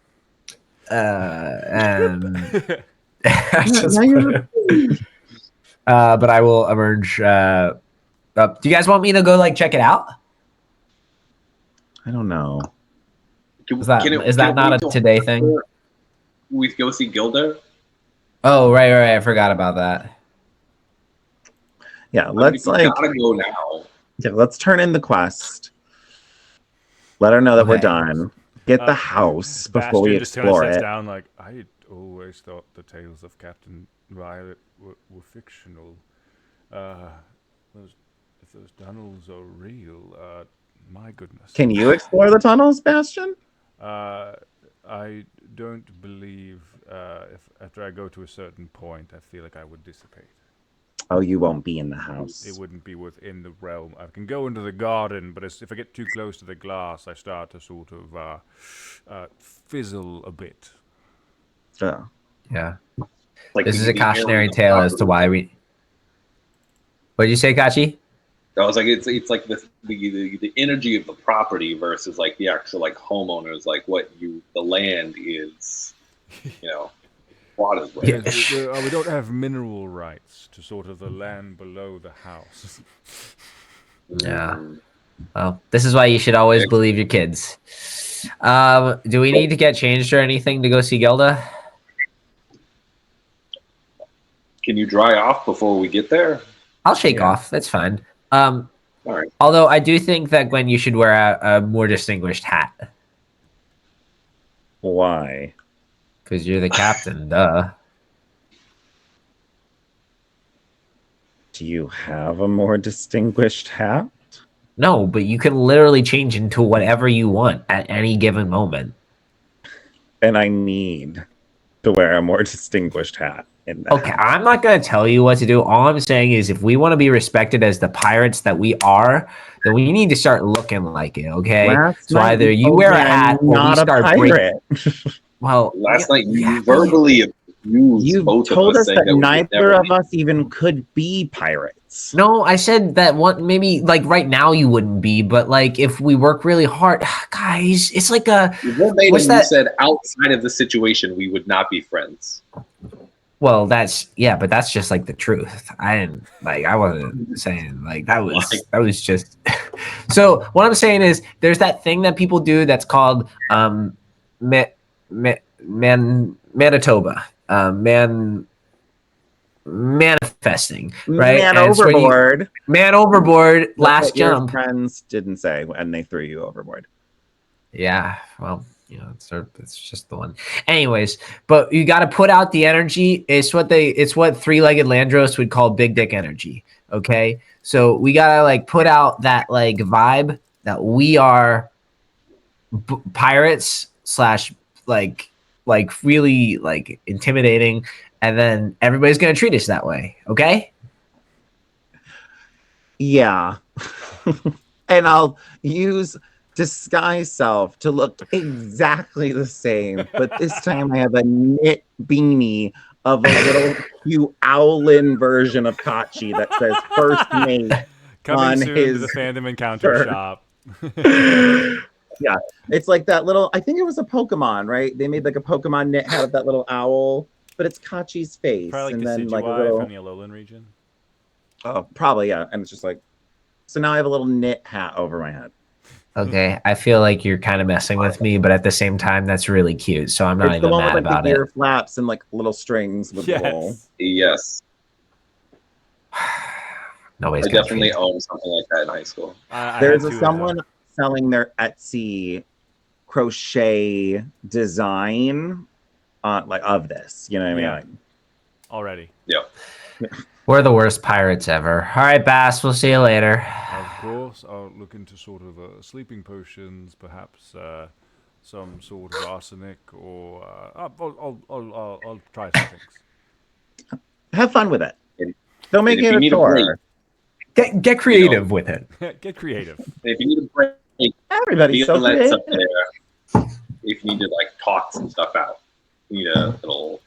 And I just Now you're- but I will emerge up. Do you guys want me to go like check it out? I don't know. Is that not a today thing? We go see Gilda. Oh, right. I forgot about that. Yeah, I mean, let's we like gotta go now. let's turn in the quest. Let her know that we're Okay. done. Get the house before we Bastion just kind of explore sits it. down like, I always thought the tales of Captain Violet were fictional. If those tunnels are real, my goodness. Can you explore the tunnels, Bastion? I don't believe if after I go to a certain point, I feel like I would dissipate. Oh, you won't be in the house. It wouldn't be within the realm. I can go into the garden, but if I get too close to the glass, I start to sort of fizzle a bit. Oh. Yeah. Like This is a the area cautionary of the tale as to property. why we. What did you say, Kachi? I was like, it's like the energy of the property versus like the actual like homeowners, like the land is, water's right. Yeah. Yes, we don't have mineral rights to sort of the land below the house. Yeah. Well, this is why you should always believe your kids. Do we need to get changed or anything to go see Gelda? Can you dry off before we get there? I'll shake Yeah. off. That's fine. All right. Although I do think that Gwen, you should wear a more distinguished hat Why? because you're the captain. Duh. Do you have a more distinguished hat? No, but you can literally change into whatever you want at any given moment. And I need to wear a more distinguished hat in that. Okay, I'm not going to tell you what to do. All I'm saying is if we want to be respected as the pirates that we are, then we need to start looking like it, okay? Last So night either you you told wear a me I'm hat or we not a start pirate. Well, Last night you yeah, verbally abused You both told of us, us saying that that we would neither never of be- us even could be pirates. No, I said that one maybe like right now you wouldn't be, but like if we work really hard, guys, it's like a Verbatim, what's you that? said outside of the situation we would not be friends. Well, but that's just like the truth. I wasn't saying like that was just. So what I'm saying is there's that thing that people do that's called Manitoba, manifesting, right? Man And it's when you- overboard. man overboard, That's last what your jump. friends didn't say when they threw you overboard. Yeah, well, it's just the one. Anyways, but you got to put out the energy. It's what three-legged Landros would call big dick energy. Okay, so we gotta like put out that like vibe that we are pirates slash like really like intimidating, and then everybody's gonna treat us that way. Okay. Yeah. And I'll use disguise self to look exactly the same, but this time I have a knit beanie of a little cute owlin version of Kachi that says first mate. coming On soon to his the fandom encounter shirt. shop. Yeah, it's like that little, I think it was a Pokemon, right? They made like a Pokemon knit hat of that little owl, but it's Kachi's face. Probably like and the then like a Decidueye little, from the Alolan region. oh, probably, yeah. And it's just like, so now I have a little knit hat over my head. Okay, I feel like you're kind of messing with me, but at the same time, that's really cute. So I'm not It's the even one mad with like about the it. ear flaps and like little strings with the little. Yes. Yes, Nobody's I gonna definitely treat. owned something like that in high school. I There's had two someone selling their Etsy crochet design like of this. You know what I Yeah. mean? already. Yeah. We're the worst pirates ever. All right, Bass. We'll see you later. Of course, I'll look into sort of sleeping potions, perhaps some sort of arsenic, or I'll try some things. Have fun with it. And, Don't make and if it you a need a break, chore. Get creative with it. Get creative. if you need a break, Everybody's so let's up creative. there. If you need to like talk some stuff out, you need a little,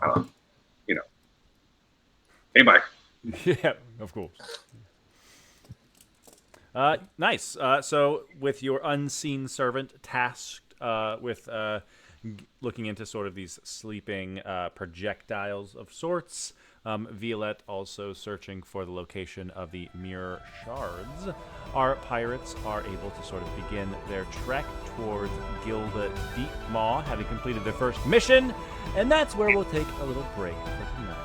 I don't know, hey, Mike. Yeah, of course. Nice. So, with your unseen servant tasked with looking into sort of these sleeping projectiles of sorts, Violette also searching for the location of the mirror shards, our pirates are able to sort of begin their trek towards Gilda Deepmaw, having completed their first mission, and that's where we'll take a little break for tonight.